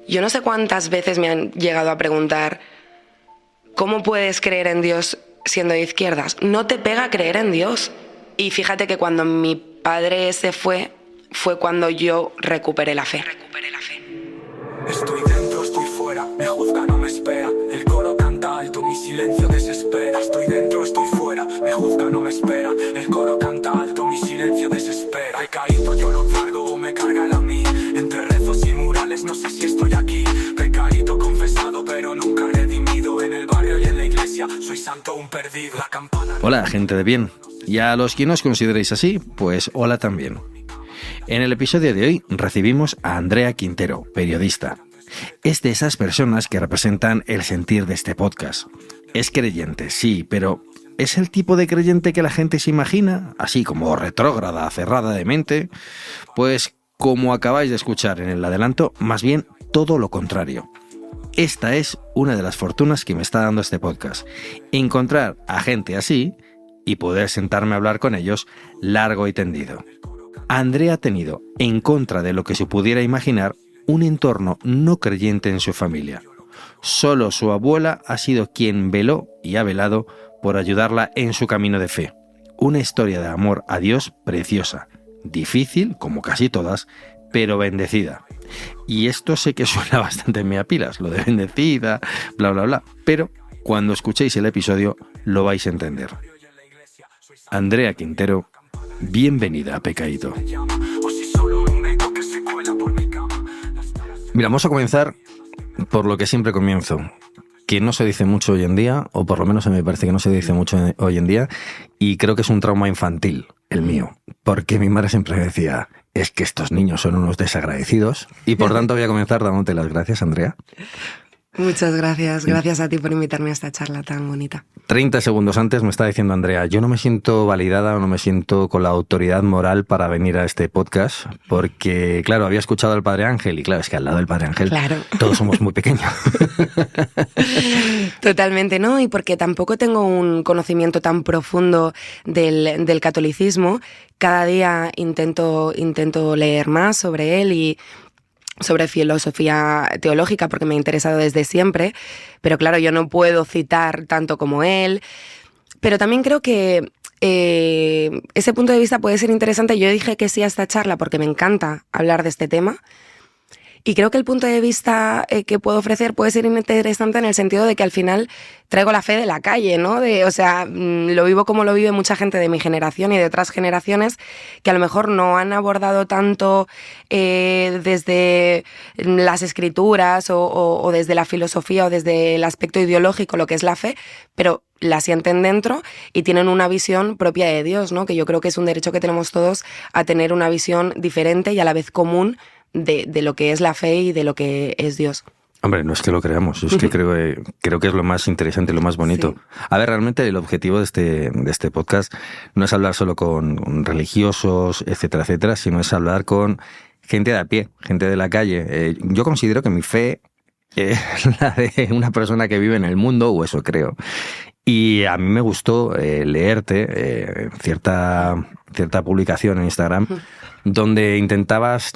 Yo no sé cuántas veces me han llegado a preguntar, ¿cómo puedes creer en Dios siendo de izquierdas? No te pega creer en Dios. Y fíjate que cuando mi padre se fue cuando yo recuperé la fe. Estoy dentro, estoy fuera, me juzga, no me espera. El coro canta alto, mi silencio desespera. Estoy dentro, estoy fuera, me juzga, no me espera. El coro canta alto, mi silencio desespera. He caído, yo no cargo, me carga a mí. Entre rezos y murales, no sé si estoy aquí. Pecadito confesado, pero nunca redimido. En el barrio y en la iglesia, soy santo, un perdido. La campana... Hola, gente de bien. Y a los que no os consideréis así, pues hola también. En el episodio de hoy recibimos a Andrea Quintero, periodista. Es de esas personas que representan el sentir de este podcast. Es creyente, sí, pero ¿es el tipo de creyente que la gente se imagina? Así como retrógrada, cerrada de mente. Pues como acabáis de escuchar en el adelanto, más bien todo lo contrario. Esta es una de las fortunas que me está dando este podcast. Encontrar a gente así y poder sentarme a hablar con ellos largo y tendido. Andrea ha tenido, en contra de lo que se pudiera imaginar, un entorno no creyente en su familia. Solo su abuela ha sido quien veló y ha velado por ayudarla en su camino de fe. Una historia de amor a Dios preciosa, difícil, como casi todas, pero bendecida. Y esto sé que suena bastante en pilas, lo de bendecida, bla bla bla, pero cuando escuchéis el episodio lo vais a entender. Andrea Quintero, bienvenida a Pecadito. Mira, vamos a comenzar por lo que siempre comienzo, que no se dice mucho hoy en día, o por lo menos a mí me parece que no se dice mucho hoy en día, y creo que es un trauma infantil, el mío, porque mi madre siempre me decía, es que estos niños son unos desagradecidos, y por tanto voy a comenzar dándote las gracias, Andrea. Muchas gracias. Gracias a ti por invitarme a esta charla tan bonita. 30 segundos antes me está diciendo Andrea, yo no me siento validada o no me siento con la autoridad moral para venir a este podcast, porque, claro, había escuchado al Padre Ángel y, claro, es que al lado del Padre Ángel todos somos muy pequeños. Totalmente, ¿no? Y porque tampoco tengo un conocimiento tan profundo del catolicismo. Cada día intento leer más sobre él y sobre filosofía teológica porque me ha interesado desde siempre, pero claro, yo no puedo citar tanto como él, pero también creo que ese punto de vista puede ser interesante. Yo dije que sí a esta charla porque me encanta hablar de este tema y creo que el punto de vista que puedo ofrecer puede ser interesante en el sentido de que al final traigo la fe de la calle, ¿no? Lo vivo como lo vive mucha gente de mi generación y de otras generaciones que a lo mejor no han abordado tanto desde las escrituras o desde la filosofía o desde el aspecto ideológico lo que es la fe, pero la sienten dentro y tienen una visión propia de Dios, ¿no? Que yo creo que es un derecho que tenemos todos a tener una visión diferente y a la vez común de lo que es la fe y de lo que es Dios. Hombre, no es que lo creamos, es que creo que es lo más interesante, lo más bonito. Sí. A ver, realmente el objetivo de este podcast no es hablar solo con religiosos, etcétera, etcétera, sino es hablar con gente de a pie, gente de la calle. Yo considero que mi fe es la de una persona que vive en el mundo, o eso creo. Y a mí me gustó leerte cierta publicación en Instagram donde intentabas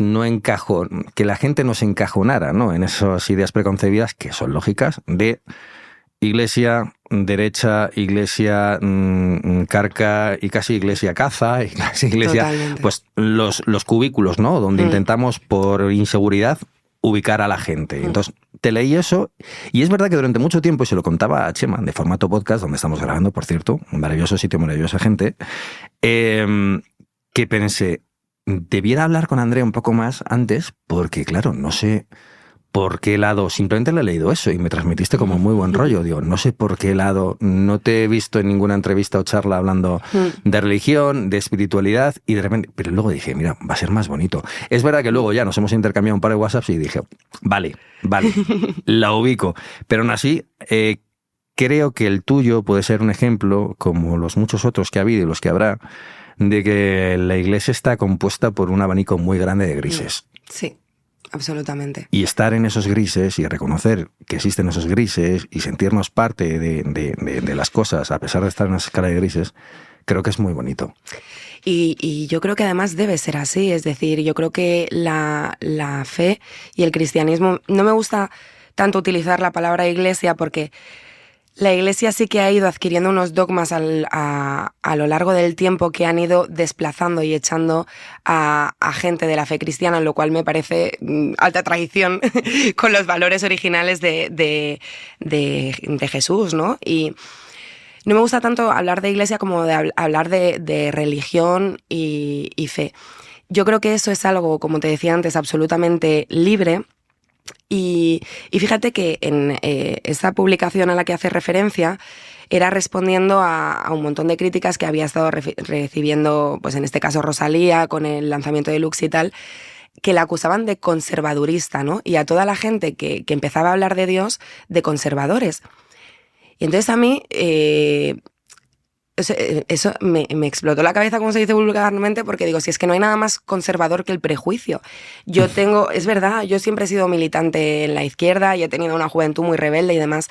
que la gente no se encajonara, ¿no? En esas ideas preconcebidas que son lógicas de iglesia derecha, iglesia carca y casi iglesia caza, y casi iglesia... Totalmente. Pues los cubículos, ¿no? Donde intentamos por inseguridad ubicar a la gente. Entonces te leí eso y es verdad que durante mucho tiempo, y se lo contaba a Chema de formato podcast, donde estamos grabando, por cierto, un maravilloso sitio, maravillosa gente, que pensé, debiera hablar con Andrea un poco más antes, porque claro, no sé por qué lado, simplemente le he leído eso y me transmitiste como muy buen rollo. Digo, no sé por qué lado, no te he visto en ninguna entrevista o charla hablando de religión, de espiritualidad, y de repente, pero luego dije, mira, va a ser más bonito. Es verdad que luego ya nos hemos intercambiado un par de WhatsApps y dije, vale, la ubico. Pero aún así, creo que el tuyo puede ser un ejemplo, como los muchos otros que ha habido y los que habrá, de que la iglesia está compuesta por un abanico muy grande de grises. Sí. Absolutamente. Y estar en esos grises y reconocer que existen esos grises y sentirnos parte de las cosas, a pesar de estar en esa escala de grises, creo que es muy bonito. Y yo creo que además debe ser así, es decir, yo creo que la fe y el cristianismo, no me gusta tanto utilizar la palabra iglesia porque la iglesia sí que ha ido adquiriendo unos dogmas a lo largo del tiempo que han ido desplazando y echando a gente de la fe cristiana, lo cual me parece alta traición con los valores originales de Jesús, ¿no? Y no me gusta tanto hablar de iglesia como de hablar de religión y fe. Yo creo que eso es algo, como te decía antes, absolutamente libre. Y fíjate que en esta publicación a la que hace referencia era respondiendo a un montón de críticas que había estado recibiendo, pues en este caso Rosalía, con el lanzamiento de Lux y tal, que la acusaban de conservadurista, ¿no? Y a toda la gente que empezaba a hablar de Dios, de conservadores. Y entonces a mí eso me explotó la cabeza, como se dice vulgarmente, porque digo, si es que no hay nada más conservador que el prejuicio. Es verdad, yo siempre he sido militante en la izquierda y he tenido una juventud muy rebelde y demás.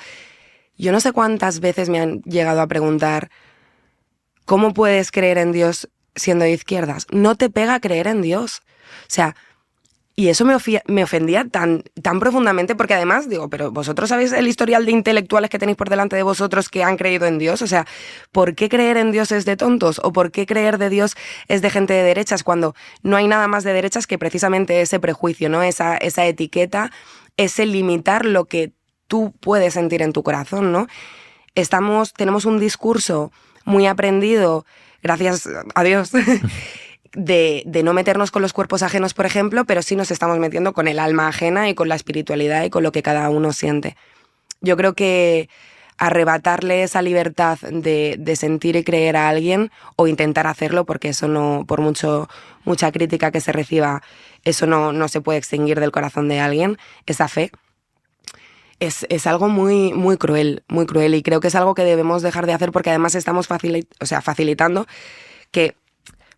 Yo no sé cuántas veces me han llegado a preguntar, ¿cómo puedes creer en Dios siendo de izquierdas? No te pega creer en Dios. O sea, y eso me ofendía tan profundamente porque además digo, pero vosotros sabéis el historial de intelectuales que tenéis por delante de vosotros que han creído en Dios. O sea, ¿por qué creer en Dios es de tontos? ¿O por qué creer de Dios es de gente de derechas cuando no hay nada más de derechas que precisamente ese prejuicio, ¿no? Esa etiqueta, ese limitar lo que tú puedes sentir en tu corazón, ¿no? Tenemos un discurso muy aprendido, gracias a Dios, de no meternos con los cuerpos ajenos, por ejemplo, pero sí nos estamos metiendo con el alma ajena y con la espiritualidad y con lo que cada uno siente. Yo creo que arrebatarle esa libertad de sentir y creer a alguien o intentar hacerlo, porque eso no, por mucha crítica que se reciba, eso no se puede extinguir del corazón de alguien, esa fe. Es algo muy, muy cruel, y creo que es algo que debemos dejar de hacer porque además estamos facilitando que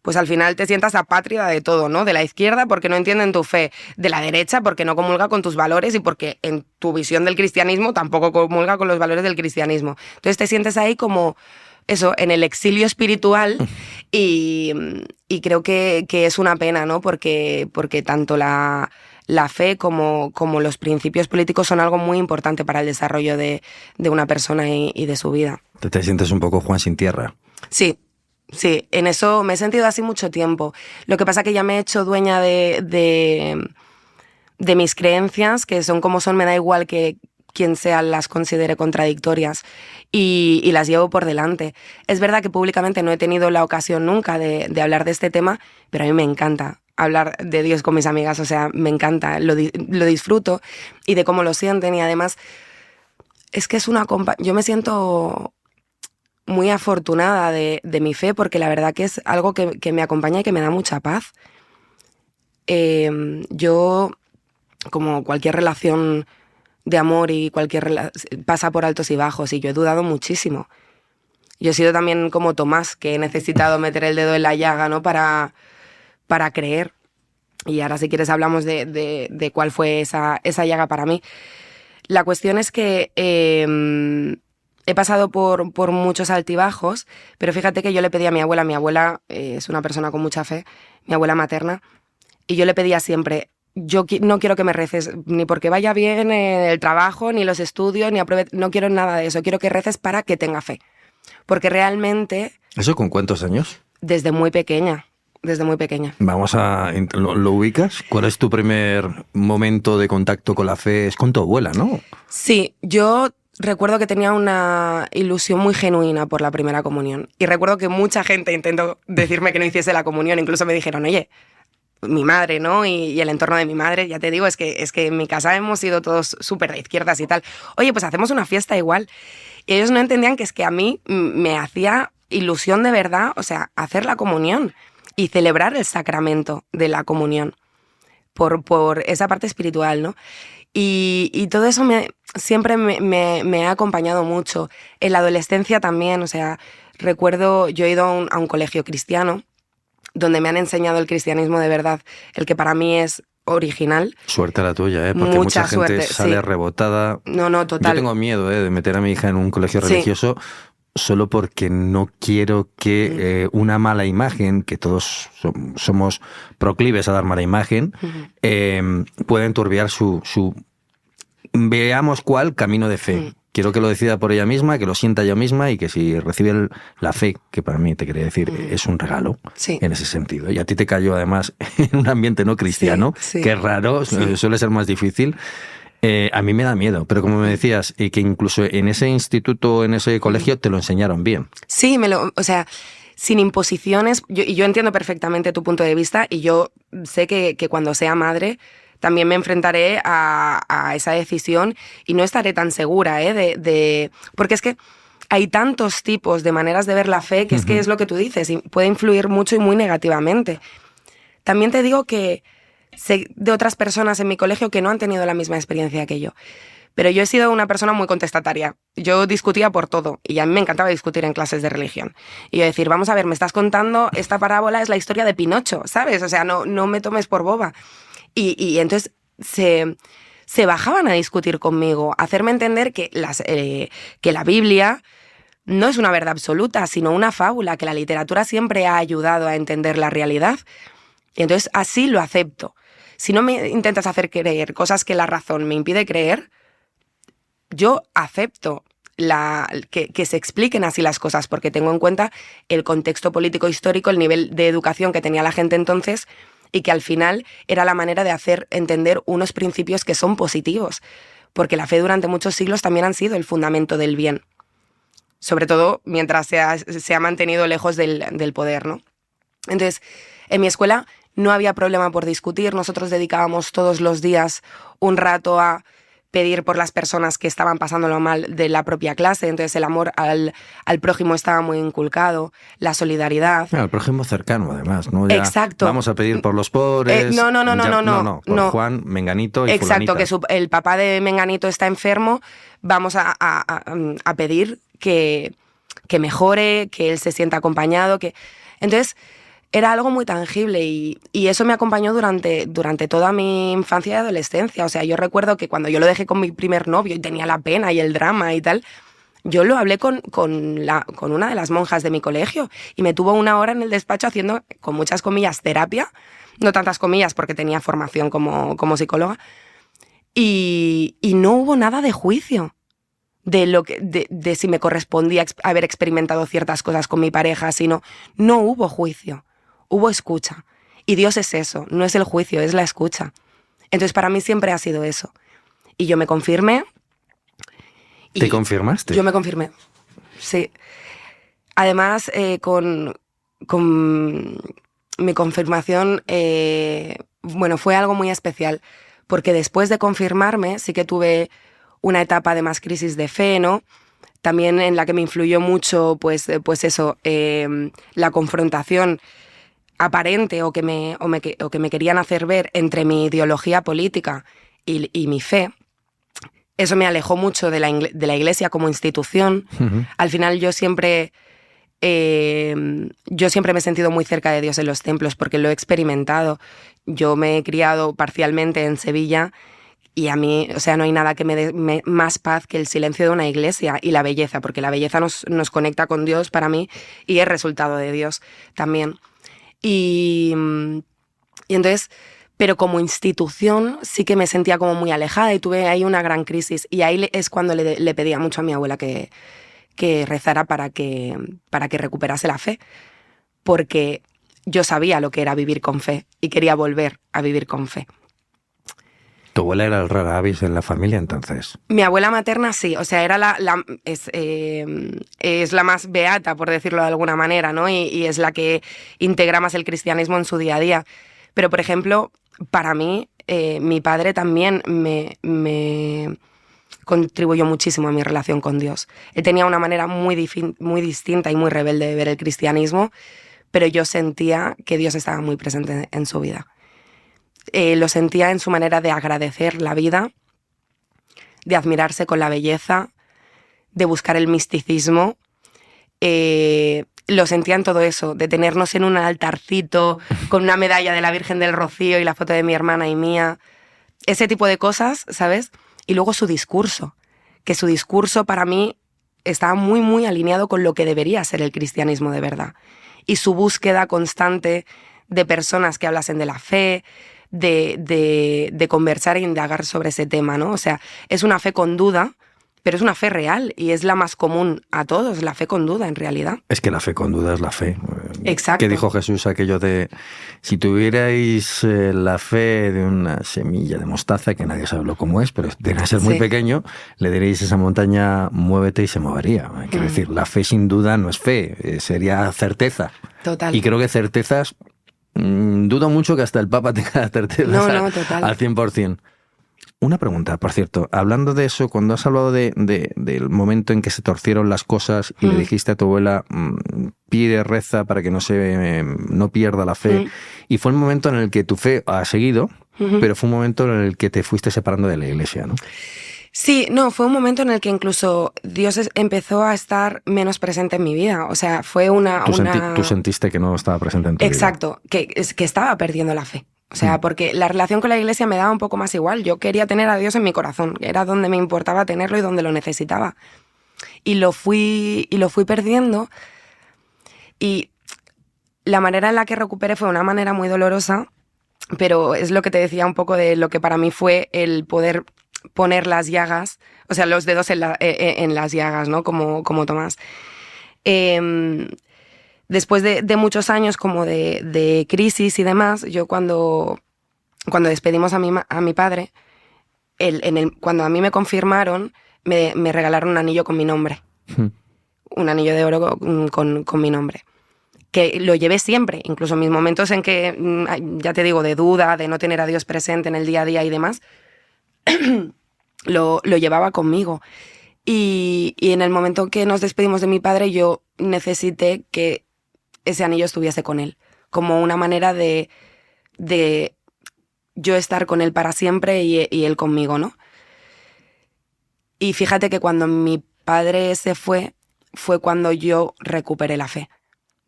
pues al final te sientas apátrida de todo, ¿no? De la izquierda porque no entienden tu fe, de la derecha porque no comulga con tus valores y porque en tu visión del cristianismo tampoco comulga con los valores del cristianismo. Entonces te sientes ahí como eso, en el exilio espiritual y creo que es una pena, ¿no? Porque tanto la fe como los principios políticos son algo muy importante para el desarrollo de una persona y de su vida. ¿Te sientes un poco Juan sin tierra? Sí, en eso me he sentido así mucho tiempo. Lo que pasa es que ya me he hecho dueña de mis creencias, que son como son, me da igual que quien sea las considere contradictorias y las llevo por delante. Es verdad que públicamente no he tenido la ocasión nunca de hablar de este tema, pero a mí me encanta hablar de Dios con mis amigas, o sea, me encanta, lo disfruto y de cómo lo sienten y además es que yo me siento muy afortunada de mi fe porque la verdad que es algo que me acompaña y que me da mucha paz. Yo, como cualquier relación de amor y pasa por altos y bajos y yo he dudado muchísimo. Yo he sido también como Tomás, que he necesitado meter el dedo en la llaga, ¿no? para creer. Y ahora si quieres hablamos de cuál fue esa llaga para mí. La cuestión es que he pasado por muchos altibajos, pero fíjate que yo le pedí a mi abuela es una persona con mucha fe, mi abuela materna, y yo le pedía siempre, yo no quiero que me reces ni porque vaya bien el trabajo, ni los estudios, ni apruebe, no quiero nada de eso, quiero que reces para que tenga fe. Porque realmente... ¿Eso con cuántos años? Desde muy pequeña. Vamos ¿Lo ubicas? ¿Cuál es tu primer momento de contacto con la fe? Es con tu abuela, ¿no? Sí, yo recuerdo que tenía una ilusión muy genuina por la primera comunión. Y recuerdo que mucha gente intentó decirme que no hiciese la comunión. Incluso me dijeron, oye, mi madre, ¿no? Y el entorno de mi madre, ya te digo, es que en mi casa hemos sido todos súper de izquierdas y tal. Oye, pues hacemos una fiesta igual. Y ellos no entendían que es que a mí me hacía ilusión de verdad, o sea, hacer la comunión y celebrar el sacramento de la comunión por esa parte espiritual, ¿no? Y todo eso siempre me ha acompañado mucho. En la adolescencia también, o sea, recuerdo, yo he ido a un colegio cristiano donde me han enseñado el cristianismo de verdad, el que para mí es original. Suerte la tuya, porque mucha gente sale rebotada. No, total. Yo tengo miedo de meter a mi hija en un colegio religioso solo porque no quiero que una mala imagen, que todos somos proclives a dar mala imagen, pueda enturbiar su veamos cuál camino de fe. Quiero que lo decida por ella misma, que lo sienta ella misma y que si recibe la fe, que para mí, te quería decir, es un regalo en ese sentido. Y a ti te cayó además en un ambiente no cristiano, que es raro, suele ser más difícil. A mí me da miedo, pero como me decías, que incluso en ese instituto, en ese colegio, te lo enseñaron bien. Sí, o sea, sin imposiciones. Yo entiendo perfectamente tu punto de vista y yo sé que cuando sea madre también me enfrentaré a esa decisión y no estaré tan segura, porque es que hay tantos tipos de maneras de ver la fe que es lo que tú dices y puede influir mucho y muy negativamente. También te digo que sé de otras personas en mi colegio que no han tenido la misma experiencia que yo. Pero yo he sido una persona muy contestataria. Yo discutía por todo y a mí me encantaba discutir en clases de religión. Y yo decir, vamos a ver, me estás contando, esta parábola es la historia de Pinocho, ¿sabes? O sea, no me tomes por boba. Y entonces se bajaban a discutir conmigo, a hacerme entender que la Biblia no es una verdad absoluta, sino una fábula, que la literatura siempre ha ayudado a entender la realidad. Y entonces así lo acepto. Si no me intentas hacer creer cosas que la razón me impide creer, yo acepto que se expliquen así las cosas, porque tengo en cuenta el contexto político histórico, el nivel de educación que tenía la gente entonces, y que al final era la manera de hacer entender unos principios que son positivos, porque la fe durante muchos siglos también han sido el fundamento del bien, sobre todo mientras se ha mantenido lejos del poder, ¿no? Entonces, en mi escuela no había problema por discutir, nosotros dedicábamos todos los días un rato a pedir por las personas que estaban pasándolo mal de la propia clase, entonces el amor al prójimo estaba muy inculcado, la solidaridad. El prójimo cercano, además, ¿no? Ya exacto. Vamos a pedir por los pobres. No. Por Juan, Menganito y exacto, fulanita. Que el papá de Menganito está enfermo, vamos a pedir que mejore, que él se sienta acompañado, Entonces, era algo muy tangible y eso me acompañó durante toda mi infancia y adolescencia. O sea, yo recuerdo que cuando yo lo dejé con mi primer novio y tenía la pena y el drama y tal, yo lo hablé con una de las monjas de mi colegio y me tuvo una hora en el despacho haciendo, con muchas comillas, terapia, no tantas comillas porque tenía formación como psicóloga, y no hubo nada de juicio de si me correspondía haber experimentado ciertas cosas con mi pareja, sino no hubo juicio. Hubo escucha. Y Dios es eso, no es el juicio, es la escucha. Entonces para mí siempre ha sido eso. Y yo me confirmé. ¿Te confirmaste? Yo me confirmé, sí. Además, con mi confirmación, fue algo muy especial. Porque después de confirmarme sí que tuve una etapa de más crisis de fe, ¿no? También en la que me influyó mucho, pues eso, la confrontación aparente o que me querían hacer ver entre mi ideología política y mi fe. Eso me alejó mucho de la Iglesia como institución. Uh-huh. Al final yo siempre me he sentido muy cerca de Dios en los templos porque lo he experimentado. Yo me he criado parcialmente en Sevilla y a mí, o sea, no hay nada que me dé más paz que el silencio de una iglesia y la belleza, porque la belleza nos conecta con Dios para mí y es resultado de Dios también. Y entonces, pero como institución sí que me sentía como muy alejada y tuve ahí una gran crisis. Y ahí es cuando le pedía mucho a mi abuela que rezara para que recuperase la fe. Porque yo sabía lo que era vivir con fe y quería volver a vivir con fe. ¿Tu abuela era el rara avis en la familia entonces? Mi abuela materna sí, o sea, era es la más beata, por decirlo de alguna manera, ¿no? Y es la que integra más el cristianismo en su día a día. Pero, por ejemplo, para mí, mi padre también me contribuyó muchísimo a mi relación con Dios. Él tenía una manera muy distinta y muy rebelde de ver el cristianismo, pero yo sentía que Dios estaba muy presente en su vida. Lo sentía en su manera de agradecer la vida, de admirarse con la belleza, de buscar el misticismo. Lo sentía en todo eso, de tenernos en un altarcito con una medalla de la Virgen del Rocío y la foto de mi hermana y mía. Ese tipo de cosas, ¿sabes? Y luego su discurso, que su discurso para mí estaba muy, muy alineado con lo que debería ser el cristianismo de verdad. Y su búsqueda constante de personas que hablasen de la fe, de conversar e indagar sobre ese tema, ¿no? O sea, es una fe con duda, pero es una fe real y es la más común a todos, la fe con duda en realidad. Es que la fe con duda es la fe. Exacto. ¿Qué dijo Jesús aquello de si tuvierais la fe de una semilla de mostaza, que nadie sabe lo cómo es, pero tiene que ser muy pequeño, le diréis a esa montaña, muévete y se movería? Quiero decir, la fe sin duda no es fe, sería certeza. Total. Y creo que certezas, dudo mucho que hasta el Papa tenga certezas total. al 100%. Una pregunta, por cierto, hablando de eso, cuando has hablado del momento en que se torcieron las cosas y le dijiste a tu abuela, pide, reza para que no pierda la fe, y fue el momento en el que tu fe ha seguido, pero fue un momento en el que te fuiste separando de la iglesia, ¿no? Sí, no, fue un momento en el que incluso Dios empezó a estar menos presente en mi vida. O sea, fue Tú sentiste que no estaba presente en tu vida. Exacto, que estaba perdiendo la fe. O sea, porque la relación con la iglesia me daba un poco más igual. Yo quería tener a Dios en mi corazón, era donde me importaba tenerlo y donde lo necesitaba. Y lo fui perdiendo. Y la manera en la que recuperé fue una manera muy dolorosa, pero es lo que te decía un poco de lo que para mí fue el poder poner las llagas, o sea, los dedos en las llagas, ¿no? Como Tomás. Después de muchos años como de crisis y demás, yo cuando despedimos a mi padre, cuando a mí me confirmaron, me regalaron un anillo con mi nombre. Un anillo de oro con mi nombre. Que lo llevé siempre, incluso en mis momentos en que, ya te digo, de duda, de no tener a Dios presente en el día a día y demás, lo llevaba conmigo. Y en el momento que nos despedimos de mi padre, yo necesité que ese anillo estuviese con él, como una manera de yo estar con él para siempre y él conmigo, ¿no? Y fíjate que cuando mi padre se fue cuando yo recuperé la fe,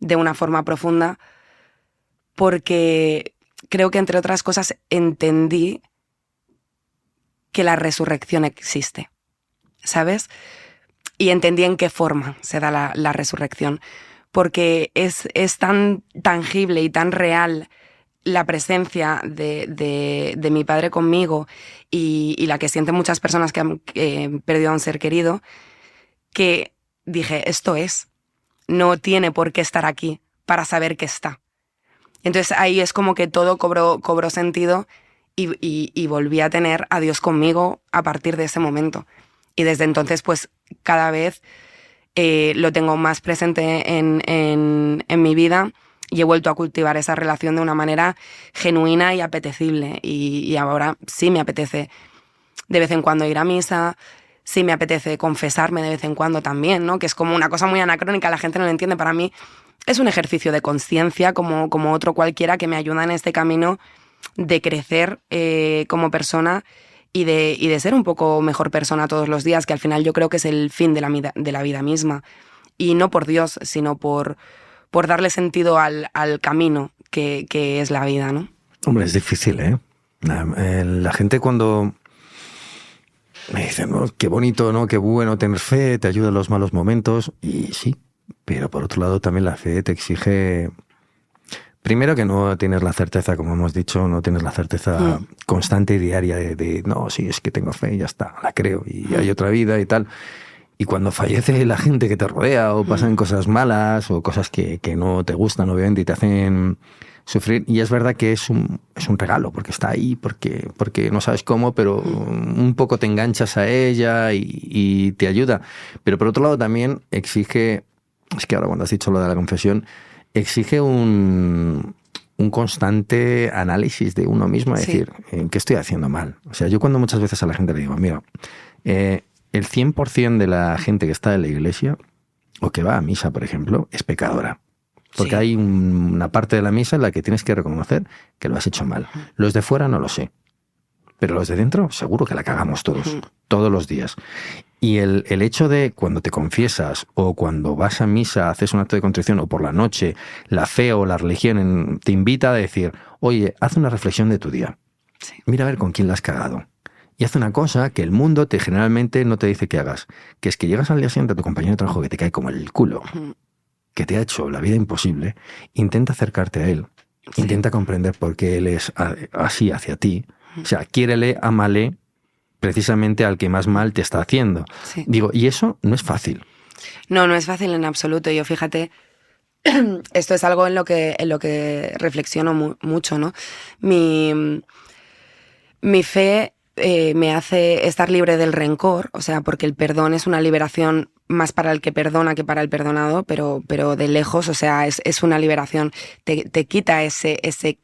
de una forma profunda, porque creo que, entre otras cosas, entendí que la resurrección existe, ¿sabes? Y entendí en qué forma se da la resurrección, porque es tan tangible y tan real la presencia de mi padre conmigo y la que sienten muchas personas que han perdido a un ser querido, que dije, esto no tiene por qué estar aquí para saber que está. Entonces ahí es como que todo cobró sentido y volví a tener a Dios conmigo a partir de ese momento. Y desde entonces, pues cada vez lo tengo más presente en mi vida y he vuelto a cultivar esa relación de una manera genuina y apetecible. Y ahora sí me apetece de vez en cuando ir a misa, sí me apetece confesarme de vez en cuando también, ¿no? Que es como una cosa muy anacrónica, la gente no lo entiende. Para mí es un ejercicio de conciencia como otro cualquiera que me ayuda en este camino de crecer como persona y de ser un poco mejor persona todos los días, que al final yo creo que es el fin de la vida misma. Y no por Dios, sino por darle sentido al camino que es la vida, ¿no? Hombre, es difícil, ¿eh? La gente cuando me dice, ¿no? Qué bonito, ¿no? Qué bueno tener fe, te ayuda en los malos momentos. Y sí, pero por otro lado también la fe te exige... Primero que no tienes la certeza, como hemos dicho, no tienes la certeza constante y diaria de no, sí, es que tengo fe y ya está, la creo y hay otra vida y tal. Y cuando fallece la gente que te rodea o pasan cosas malas o cosas que no te gustan, obviamente, y te hacen sufrir, y es verdad que es un regalo, porque está ahí, porque no sabes cómo, pero un poco te enganchas a ella y te ayuda. Pero por otro lado también exige, es que ahora cuando has dicho lo de la confesión, exige un constante análisis de uno mismo, es decir, ¿qué estoy haciendo mal? O sea, yo cuando muchas veces a la gente le digo, mira, el 100% de la gente que está en la iglesia o que va a misa, por ejemplo, es pecadora. Porque hay una parte de la misa en la que tienes que reconocer que lo has hecho mal. Los de fuera no lo sé, pero los de dentro seguro que la cagamos todos los días. Y el hecho de cuando te confiesas o cuando vas a misa, haces un acto de contrición o por la noche, la fe o la religión te invita a decir, oye, haz una reflexión de tu día. Mira a ver con quién la has cagado. y hace una cosa que el mundo generalmente no te dice que hagas, que es que llegas al día siguiente a tu compañero de trabajo que te cae como el culo, que te ha hecho la vida imposible, intenta acercarte a él, intenta comprender por qué él es así hacia ti. O sea, quiérele, ámale precisamente al que más mal te está haciendo. Sí. Digo, y eso no es fácil. No es fácil en absoluto. Yo, fíjate, esto es algo en lo que reflexiono mucho, ¿no? Mi fe me hace estar libre del rencor, o sea, porque el perdón es una liberación más para el que perdona que para el perdonado, pero de lejos, o sea, es una liberación. Te quita ese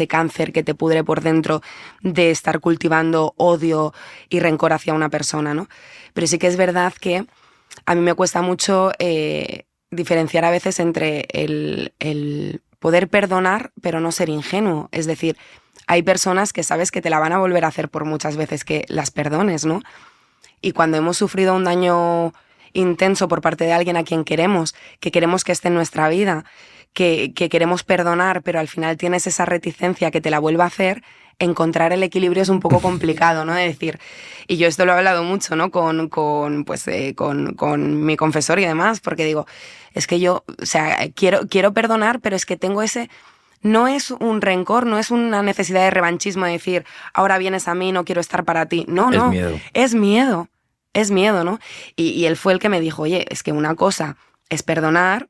cáncer que te pudre por dentro de estar cultivando odio y rencor hacia una persona, ¿no? Pero sí que es verdad que a mí me cuesta mucho diferenciar a veces entre el poder perdonar pero no ser ingenuo. Es decir, hay personas que sabes que te la van a volver a hacer por muchas veces que las perdones, ¿no? Y cuando hemos sufrido un daño intenso por parte de alguien a quien queremos, que esté en nuestra vida, que queremos perdonar, pero al final tienes esa reticencia que te la vuelva a hacer, encontrar el equilibrio es un poco complicado, ¿no? De decir, y yo esto lo he hablado mucho, ¿no? Con mi confesor y demás, porque digo, es que yo, o sea, quiero perdonar, pero es que tengo ese... No es un rencor, no es una necesidad de revanchismo de decir, ahora vienes a mí, no quiero estar para ti. No, es miedo, ¿no? Y él fue el que me dijo, oye, es que una cosa es perdonar,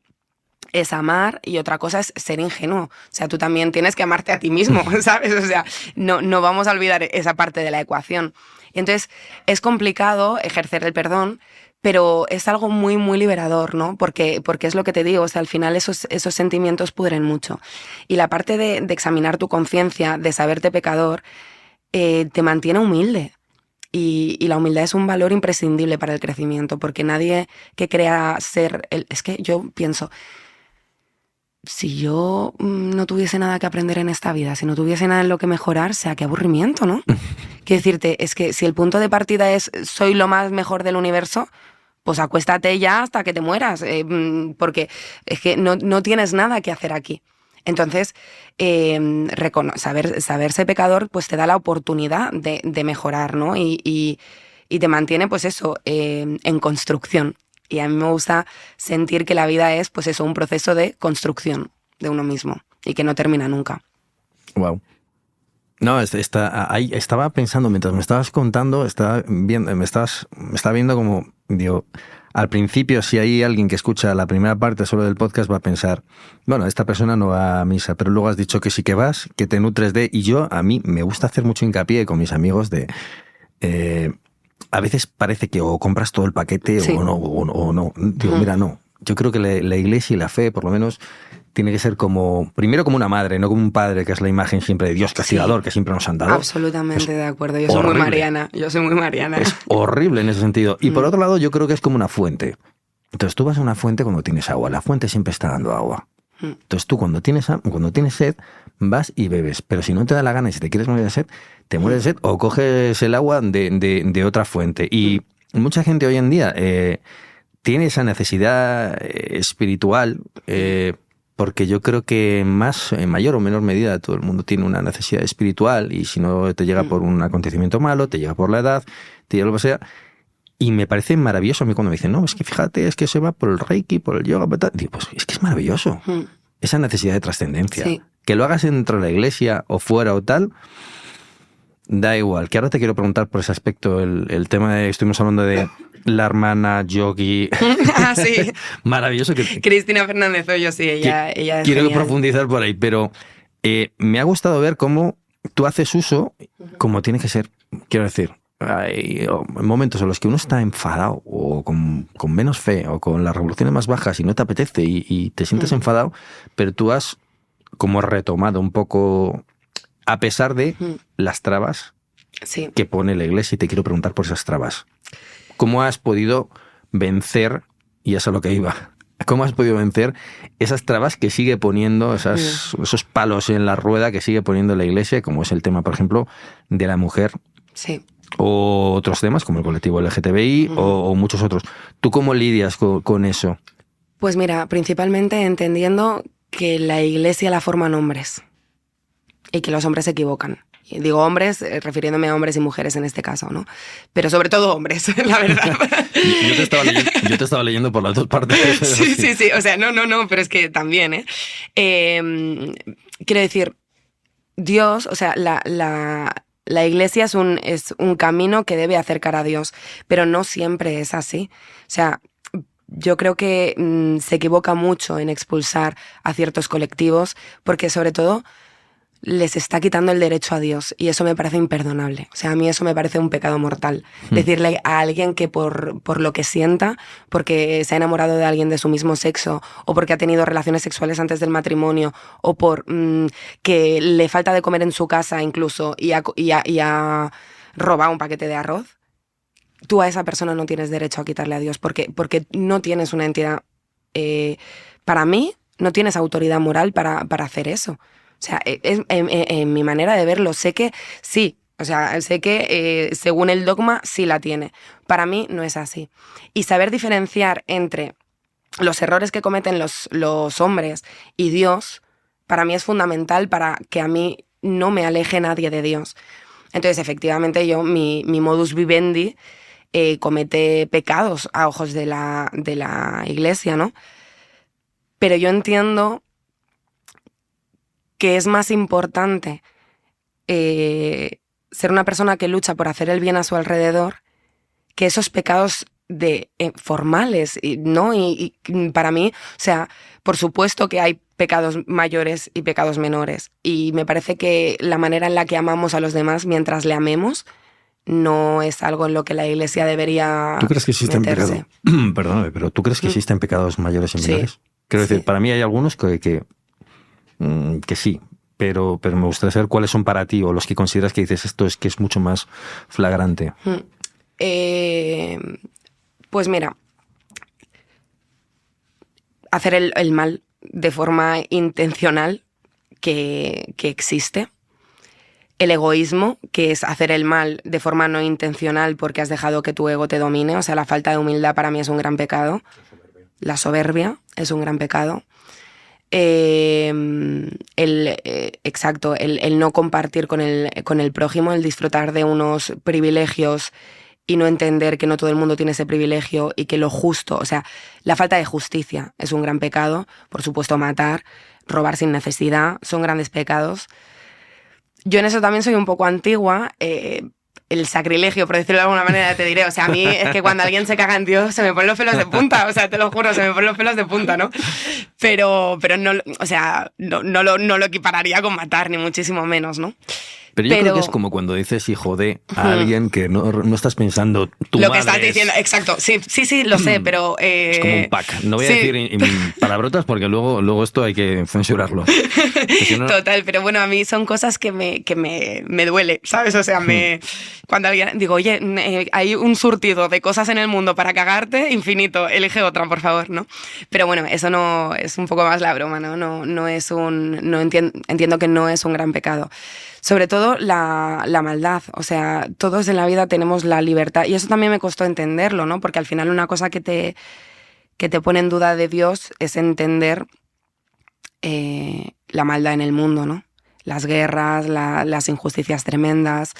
es amar, y otra cosa es ser ingenuo. O sea, tú también tienes que amarte a ti mismo, ¿sabes? O sea, no vamos a olvidar esa parte de la ecuación. Y entonces es complicado ejercer el perdón, pero es algo muy, muy liberador, ¿no? Porque es lo que te digo, o sea, al final esos sentimientos pudren mucho. Y la parte de examinar tu conciencia, de saberte pecador, te mantiene humilde. Y la humildad es un valor imprescindible para el crecimiento, porque nadie que crea ser... Es que yo pienso, si yo no tuviese nada que aprender en esta vida, si no tuviese nada en lo que mejorar, o sea, qué aburrimiento, ¿no? Quiero decirte, es que si el punto de partida es soy lo más mejor del universo, pues acuéstate ya hasta que te mueras, porque es que no tienes nada que hacer aquí. Entonces, saberse pecador pues te da la oportunidad de mejorar, ¿no? Y te mantiene, pues eso, en construcción. Y a mí me gusta sentir que la vida es, pues eso, un proceso de construcción de uno mismo y que no termina nunca. Wow. No, ahí estaba pensando, mientras me estabas contando, me estaba viendo como, digo, al principio, si hay alguien que escucha la primera parte solo del podcast, va a pensar, bueno, esta persona no va a misa, pero luego has dicho que sí que vas, que te nutres de... Y a mí me gusta hacer mucho hincapié con mis amigos de... a veces parece que o compras todo el paquete sí. o no. Digo, mira, no. Yo creo que la iglesia y la fe, por lo menos, tiene que ser primero como una madre, no como un padre, que es la imagen siempre de Dios castigador, sí. que siempre nos han dado. Absolutamente de acuerdo. Yo soy muy mariana. Es horrible en ese sentido. Y por otro lado, yo creo que es como una fuente. Entonces tú vas a una fuente cuando tienes agua. La fuente siempre está dando agua. Entonces tú cuando tienes sed, vas y bebes. Pero si no te da la gana y si te quieres morir de sed, te mueres de sed o coges el agua de otra fuente. Y mucha gente hoy en día tiene esa necesidad espiritual, porque yo creo que en mayor o menor medida todo el mundo tiene una necesidad espiritual, y si no te llega por un acontecimiento malo, te llega por la edad, te llega lo que sea. Y me parece maravilloso a mí cuando me dicen, no, es que fíjate, es que se va por el Reiki, por el yoga, digo, pues es que es maravilloso. Esa necesidad de trascendencia. Sí. Que lo hagas dentro de la iglesia o fuera o tal, da igual. Que ahora te quiero preguntar por ese aspecto, el tema de, estuvimos hablando de la hermana yogi. Ah, sí. Maravilloso. Cristina Fernández Hoyo, sí, ella es quiero genial. Profundizar por ahí, pero me ha gustado ver cómo tú haces uso como tiene que ser. Quiero decir, hay momentos en los que uno está enfadado o con menos fe o con las revoluciones más bajas y no te apetece y te sientes enfadado, pero tú has como retomado un poco, a pesar de las trabas sí. que pone la iglesia, y te quiero preguntar por esas trabas. ¿Cómo has podido vencer, y eso es a lo que iba, cómo has podido vencer esas trabas que sigue poniendo, esos palos en la rueda que sigue poniendo la iglesia, como es el tema, por ejemplo, de la mujer? Sí. O otros temas como el colectivo LGTBI o muchos otros. ¿Tú cómo lidias con eso? Pues mira, principalmente entendiendo que la iglesia la forman hombres y que los hombres se equivocan. Y digo hombres, refiriéndome a hombres y mujeres en este caso, ¿no? Pero sobre todo hombres, la verdad. Yo te estaba leyendo por las dos partes. Sí. O sea, no, pero es que también, ¿eh? Quiero decir, Dios, o sea, la iglesia es un camino que debe acercar a Dios, pero no siempre es así. O sea, yo creo que se equivoca mucho en expulsar a ciertos colectivos porque sobre todo les está quitando el derecho a Dios y eso me parece imperdonable. O sea, a mí eso me parece un pecado mortal. Decirle a alguien que por lo que sienta, porque se ha enamorado de alguien de su mismo sexo o porque ha tenido relaciones sexuales antes del matrimonio o por que le falta de comer en su casa incluso y ha robado un paquete de arroz, tú a esa persona no tienes derecho a quitarle a Dios porque no tienes una entidad... para mí, no tienes autoridad moral para hacer eso. O sea, en mi manera de verlo, sé que sí, o sea, sé que según el dogma sí la tiene. Para mí no es así. Y saber diferenciar entre los errores que cometen los hombres y Dios, para mí es fundamental para que a mí no me aleje nadie de Dios. Entonces, efectivamente, mi modus vivendi comete pecados a ojos de la iglesia, ¿no? Pero yo entiendo que es más importante ser una persona que lucha por hacer el bien a su alrededor que esos pecados formales, ¿no? Y para mí, o sea, por supuesto que hay pecados mayores y pecados menores. Y me parece que la manera en la que amamos a los demás mientras le amemos no es algo en lo que la iglesia debería meterse. ¿Tú crees que existen pecados? Perdóname, pero ¿tú crees que existen pecados mayores y menores? Sí. Quiero decir, para mí hay algunos que sí, pero me gustaría saber cuáles son para ti o los que consideras que dices esto es que es mucho más flagrante. Pues mira, hacer el mal de forma intencional que existe. El egoísmo, que es hacer el mal de forma no intencional porque has dejado que tu ego te domine. O sea, la falta de humildad para mí es un gran pecado. La soberbia es un gran pecado. Exacto, el no compartir con el prójimo, el disfrutar de unos privilegios y no entender que no todo el mundo tiene ese privilegio y que lo justo, o sea, la falta de justicia es un gran pecado. Por supuesto, matar, robar sin necesidad, son grandes pecados. Yo en eso también soy un poco antigua. El sacrilegio, por decirlo de alguna manera, te diré. O sea, a mí es que cuando alguien se caga en Dios se me ponen los pelos de punta. O sea, te lo juro, se me ponen los pelos de punta, ¿no? Pero no, o sea, no lo equipararía con matar, ni muchísimo menos, ¿no? Pero yo creo que es como cuando dices hijo de a alguien que no estás pensando tu lo madre que estás diciendo, exacto. Sí, lo sé, pero... Es como un pack. No voy a decir palabrotas porque luego esto hay que censurarlo. No... Total, pero bueno, a mí son cosas que me duele, ¿sabes? O sea, cuando alguien... Digo, oye, hay un surtido de cosas en el mundo para cagarte infinito, elige otra, por favor, ¿no? Pero bueno, eso no es un poco más la broma, ¿no? No es entiendo que no es un gran pecado. Sobre todo la maldad, o sea, todos en la vida tenemos la libertad y eso también me costó entenderlo, ¿no? Porque al final una cosa que te pone en duda de Dios es entender la maldad en el mundo, ¿no? Las guerras, las injusticias tremendas,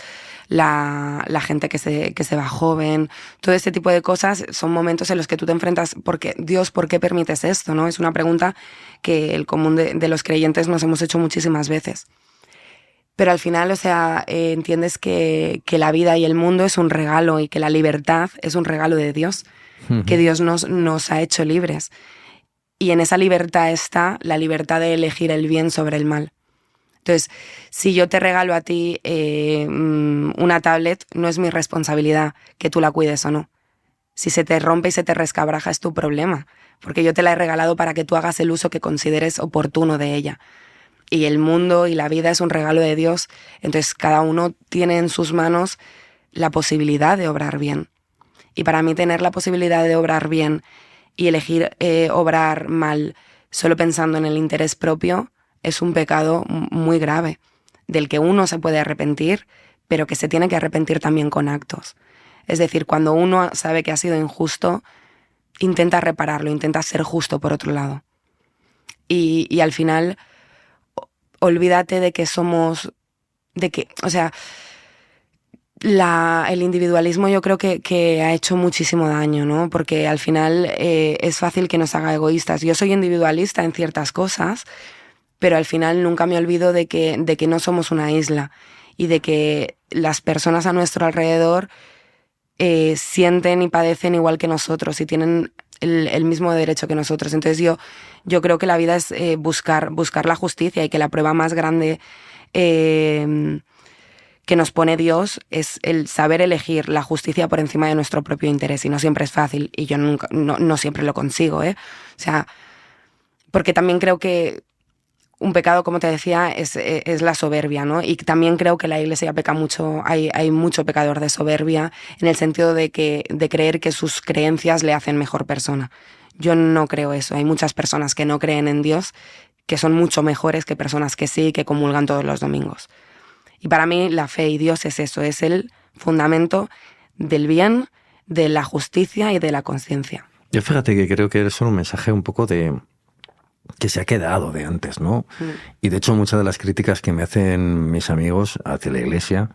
la gente que se va joven, todo este tipo de cosas son momentos en los que tú te enfrentas porque Dios, ¿por qué permites esto? ¿No? Es una pregunta que el común de los creyentes nos hemos hecho muchísimas veces. Pero al final, o sea, entiendes que la vida y el mundo es un regalo y que la libertad es un regalo de Dios, que Dios nos ha hecho libres. Y en esa libertad está la libertad de elegir el bien sobre el mal. Entonces, si yo te regalo a ti una tablet, no es mi responsabilidad que tú la cuides o no. Si se te rompe y se te rescabraja es tu problema, porque yo te la he regalado para que tú hagas el uso que consideres oportuno de ella. Y el mundo y la vida es un regalo de Dios, entonces cada uno tiene en sus manos la posibilidad de obrar bien. Y para mí tener la posibilidad de obrar bien y elegir obrar mal solo pensando en el interés propio es un pecado muy grave, del que uno se puede arrepentir, pero que se tiene que arrepentir también con actos. Es decir, cuando uno sabe que ha sido injusto, intenta repararlo, intenta ser justo por otro lado. Y al final... olvídate de que somos o sea, el individualismo yo creo que ha hecho muchísimo daño, ¿no? Porque al final es fácil que nos haga egoístas. Yo soy individualista en ciertas cosas, pero al final nunca me olvido de que no somos una isla y de que las personas a nuestro alrededor sienten y padecen igual que nosotros y tienen el mismo derecho que nosotros. Entonces yo creo que la vida es buscar la justicia, y que la prueba más grande que nos pone Dios es el saber elegir la justicia por encima de nuestro propio interés, y no siempre es fácil, y yo no siempre lo consigo, ¿eh? O sea, porque también creo que un pecado, como te decía, es la soberbia, ¿no? Y también creo que la Iglesia peca mucho, hay mucho pecador de soberbia, en el sentido de creer que sus creencias le hacen mejor persona. Yo no creo eso. Hay muchas personas que no creen en Dios, que son mucho mejores que personas que sí, que comulgan todos los domingos. Y para mí la fe y Dios es eso, es el fundamento del bien, de la justicia y de la conciencia. Yo fíjate que creo que es un mensaje un poco que se ha quedado de antes, ¿no? Y de hecho muchas de las críticas que me hacen mis amigos hacia la Iglesia,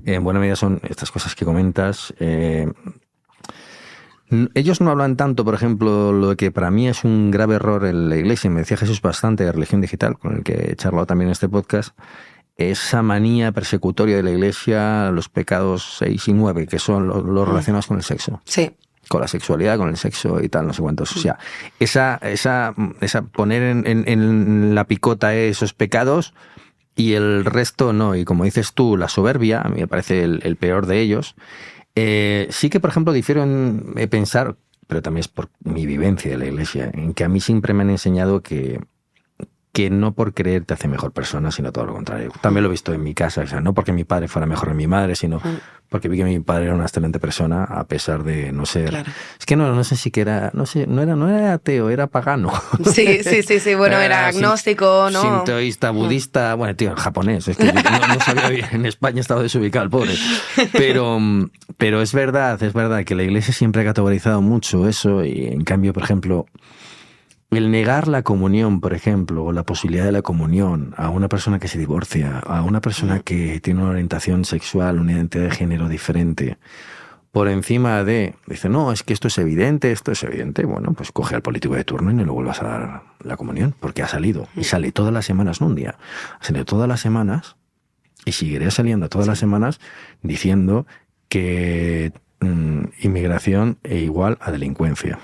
en buena medida son estas cosas que comentas. Ellos no hablan tanto, por ejemplo, lo que para mí es un grave error en la Iglesia, y me decía Jesús bastante de Religión Digital, con el que he charlado también en este podcast, esa manía persecutoria de la Iglesia, los pecados 6 y 9, que son los relacionados con el sexo. Sí. Con la sexualidad, con el sexo y tal, no sé cuántos. O sea, esa poner en la picota esos pecados y el resto no. Y como dices tú, la soberbia, a mí me parece el peor de ellos. Sí que, por ejemplo, difiero en pensar, pero también es por mi vivencia de la Iglesia, en que a mí siempre me han enseñado que no por creer te hace mejor persona, sino todo lo contrario. También lo he visto en mi casa, o sea, no porque mi padre fuera mejor que mi madre, sino porque vi que mi padre era una excelente persona, a pesar de no ser... Claro. Es que no sé si que era... No sé, no era ateo, era pagano. Sí, bueno, era agnóstico, ¿no? Sintoísta, budista, bueno, tío, japonés. Es que no sabía bien, en España estaba desubicado el pobre. Pero es verdad que la Iglesia siempre ha categorizado mucho eso, y en cambio, por ejemplo... El negar la comunión, por ejemplo, o la posibilidad de la comunión a una persona que se divorcia, a una persona que tiene una orientación sexual, una identidad de género diferente, por encima dice, no, es que esto es evidente, bueno, pues coge al político de turno y no le vuelvas a dar la comunión, porque ha salido, y sale todas las semanas, no un día, ha salido todas las semanas, y seguirá saliendo todas las semanas diciendo que inmigración es igual a delincuencia.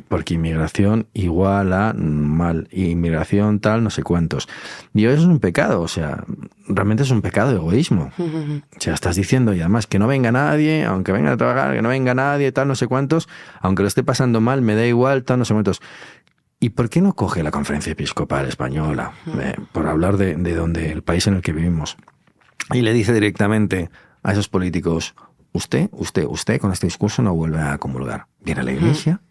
Porque inmigración igual a mal, inmigración tal, no sé cuántos. Y eso es un pecado, o sea, realmente es un pecado de egoísmo. O sea, estás diciendo, y además, que no venga nadie, aunque venga a trabajar, que no venga nadie, tal, no sé cuántos, aunque lo esté pasando mal, me da igual, tal, no sé cuántos. ¿Y por qué no coge la Conferencia Episcopal Española, por hablar de donde el país en el que vivimos, y le dice directamente a esos políticos, usted con este discurso no vuelve a comulgar? Viene a la Iglesia,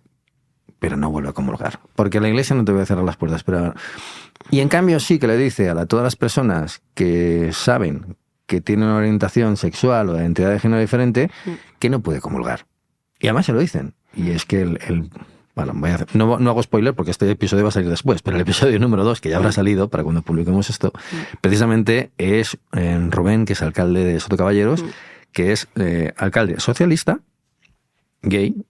pero no vuelve a comulgar. Porque la Iglesia no te va a cerrar las puertas. Y en cambio sí que le dice a todas las personas que saben que tienen una orientación sexual o de identidad de género diferente, que no puede comulgar. Y además se lo dicen. Y es que bueno, no hago spoiler porque este episodio va a salir después, pero el episodio número 2, que ya habrá salido para cuando publiquemos esto, precisamente es Rubén, que es alcalde de Sotocaballeros, que es alcalde socialista, gay,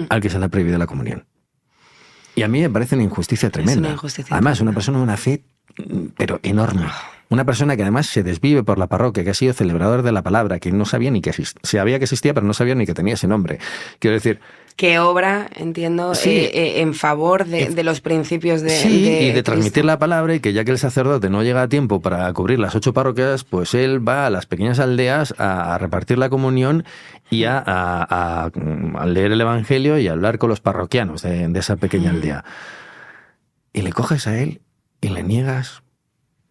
al que se le ha prohibido la comunión. Y a mí me parece una injusticia tremenda. Es una injusticia además, tremenda. Una persona de una fe, pero enorme. Una persona que además se desvive por la parroquia, que ha sido celebrador de la palabra, que no sabía ni que existía. Sabía que existía, pero no sabía ni que tenía ese nombre. Quiero decir... Que obra, entiendo, sí, en favor de los principios de y de transmitir la palabra, y que ya que el sacerdote no llega a tiempo para cubrir las 8 parroquias, pues él va a las pequeñas aldeas a repartir la comunión y a leer el Evangelio y a hablar con los parroquianos de esa pequeña aldea. Y le coges a él y le niegas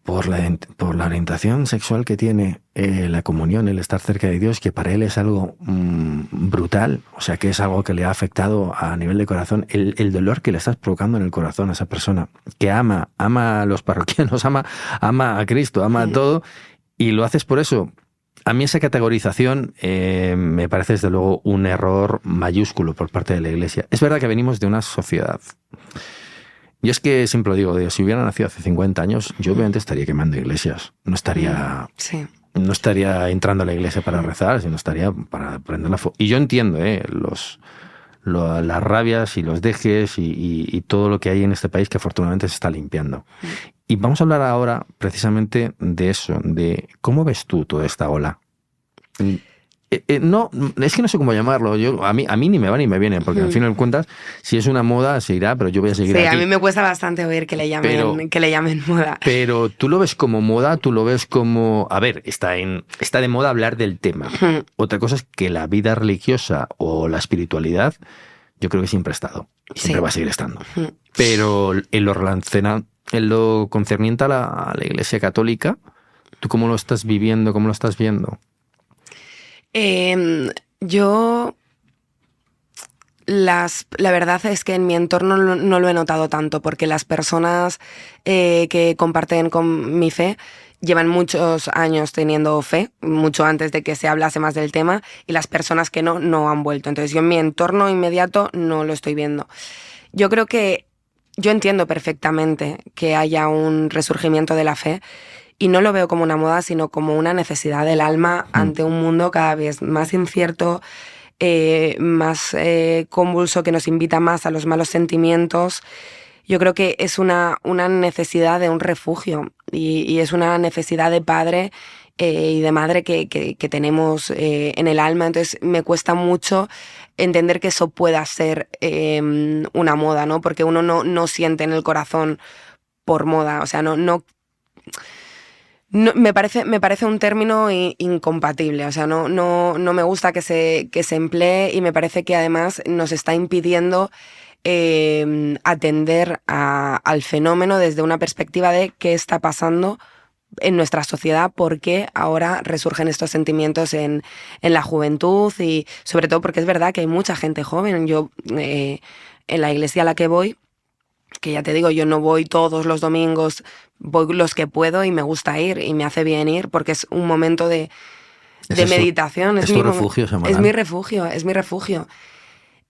por la orientación sexual que tiene, la comunión, el estar cerca de Dios, que para él es algo brutal, o sea, que es algo que le ha afectado a nivel de corazón, el dolor que le estás provocando en el corazón a esa persona, que ama a los parroquianos, ama a Cristo, ama a todo, y lo haces por eso. A mí esa categorización me parece desde luego un error mayúsculo por parte de la Iglesia. Es verdad que venimos de una sociedad... Yo es que siempre lo digo, si hubiera nacido hace 50 años, yo obviamente estaría quemando iglesias. No estaría... Sí. no estaría entrando a la iglesia para rezar, sino estaría para aprender la Y yo entiendo, las rabias y los dejes y todo lo que hay en este país que afortunadamente se está limpiando. Y vamos a hablar ahora precisamente de eso, de cómo ves tú toda esta ola. No, es que no sé cómo llamarlo. A mí ni me va ni me viene, porque al final de cuentas, si es una moda, se irá, pero yo voy a seguir aquí. Sí, a mí me cuesta bastante oír que le llamen moda. Pero tú lo ves como moda, tú lo ves como... A ver, está de moda hablar del tema. Otra cosa es que la vida religiosa o la espiritualidad, yo creo que siempre ha estado. Y siempre va a seguir estando. Pero en lo concerniente a la Iglesia Católica, ¿tú cómo lo estás viviendo, cómo lo estás viendo? Yo, la verdad es que en mi entorno no lo he notado tanto, porque las personas que comparten con mi fe llevan muchos años teniendo fe, mucho antes de que se hablase más del tema, y las personas que no han vuelto. Entonces yo en mi entorno inmediato no lo estoy viendo. Yo creo que yo entiendo perfectamente que haya un resurgimiento de la fe, y no lo veo como una moda, sino como una necesidad del alma ante un mundo cada vez más incierto, más convulso, que nos invita más a los malos sentimientos. Yo creo que es una necesidad de un refugio y es una necesidad de padre y de madre que tenemos en el alma. Entonces me cuesta mucho entender que eso pueda ser una moda, ¿no? Porque uno no siente en el corazón por moda, o sea, no, me parece un término incompatible, o sea, no me gusta que se emplee, y me parece que además nos está impidiendo atender al fenómeno desde una perspectiva de qué está pasando en nuestra sociedad, por qué ahora resurgen estos sentimientos en la juventud, y sobre todo porque es verdad que hay mucha gente joven. Yo en la iglesia a la que voy, que ya te digo, yo no voy todos los domingos, voy los que puedo y me gusta ir y me hace bien ir porque es un momento de meditación. Es tu refugio semanal. Es mi refugio.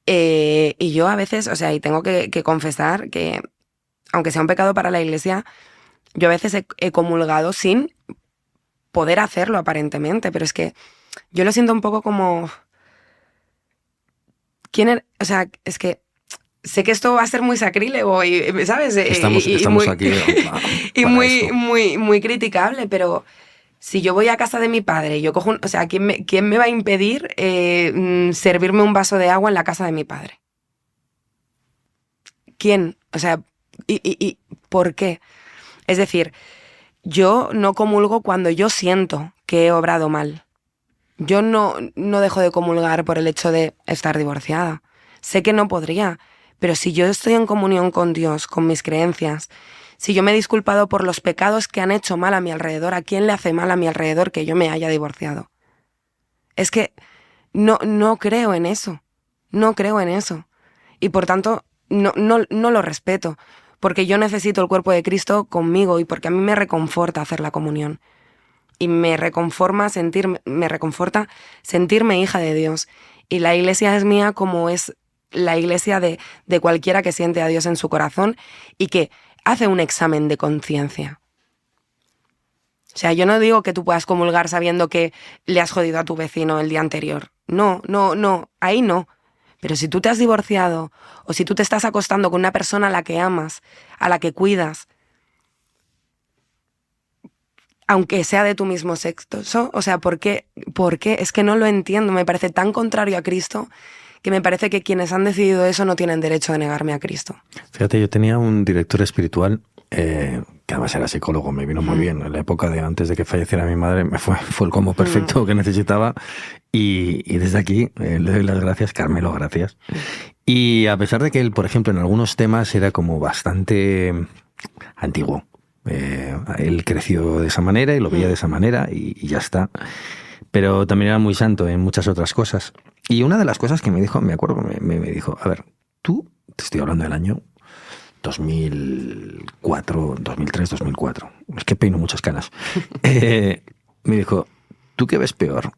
Y yo a veces, o sea, y tengo que confesar que, aunque sea un pecado para la iglesia, yo a veces he comulgado sin poder hacerlo aparentemente, pero es que yo lo siento un poco como... O sea, es que sé que esto va a ser muy sacrílego, y, ¿sabes? Estamos muy, aquí y muy criticable, pero si yo voy a casa de mi padre, yo cojo o sea, ¿quién me va a impedir servirme un vaso de agua en la casa de mi padre? ¿Quién? O sea, ¿y por qué? Es decir, yo no comulgo cuando yo siento que he obrado mal. Yo no dejo de comulgar por el hecho de estar divorciada. Sé que no podría, pero si yo estoy en comunión con Dios, con mis creencias, si yo me he disculpado por los pecados que han hecho mal a mi alrededor, ¿a quién le hace mal a mi alrededor que yo me haya divorciado? Es que no creo en eso. No creo en eso. Y por tanto, no lo respeto. Porque yo necesito el cuerpo de Cristo conmigo y porque a mí me reconforta hacer la comunión. Y me reconforta sentirme hija de Dios. Y la iglesia es mía como es la iglesia de cualquiera que siente a Dios en su corazón y que hace un examen de conciencia. O sea, yo no digo que tú puedas comulgar sabiendo que le has jodido a tu vecino el día anterior. No, ahí no. Pero si tú te has divorciado o si tú te estás acostando con una persona a la que amas, a la que cuidas, aunque sea de tu mismo sexo, o sea, ¿por qué? Es que no lo entiendo. Me parece tan contrario a Cristo que me parece que quienes han decidido eso no tienen derecho a negarme a Cristo. Fíjate, yo tenía un director espiritual que además era psicólogo, me vino muy bien. En la época de antes de que falleciera mi madre, me fue el combo perfecto que necesitaba. Y desde aquí le doy las gracias, Carmelo, gracias. Y a pesar de que él, por ejemplo, en algunos temas era como bastante antiguo. Él creció de esa manera y lo veía de esa manera y ya está. Pero también era muy santo en muchas otras cosas. Y una de las cosas que me dijo, me acuerdo, me dijo, a ver, tú, te estoy hablando del año 2004, 2003, 2004. Es que peino muchas canas. Me dijo, ¿tú qué ves peor?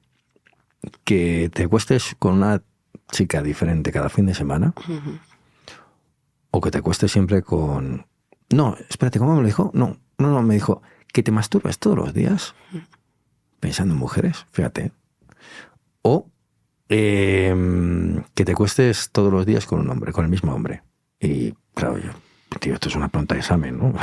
¿Que te acuestes con una chica diferente cada fin de semana? ¿O que te acuestes siempre con... No, espérate, ¿cómo me lo dijo? No, me dijo, ¿que te masturbes todos los días? pensando en mujeres, fíjate. O que te cuestes todos los días con un hombre, con el mismo hombre. Y claro, yo, tío, esto es una pregunta de examen, ¿no?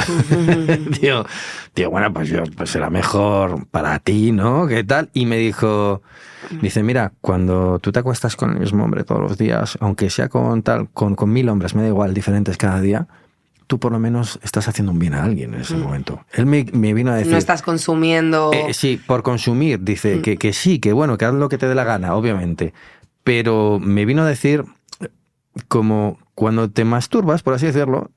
tío, bueno, pues será mejor para ti, ¿no? ¿Qué tal? Y me dice, mira, cuando tú te acuestas con el mismo hombre todos los días, aunque sea con 1000 hombres, me da igual, diferentes cada día, tú por lo menos estás haciendo un bien a alguien en ese momento. Él me vino a decir... No estás consumiendo... sí, por consumir, dice, que sí, que bueno, que haz lo que te dé la gana, obviamente. Pero me vino a decir, como cuando te masturbas, por así decirlo,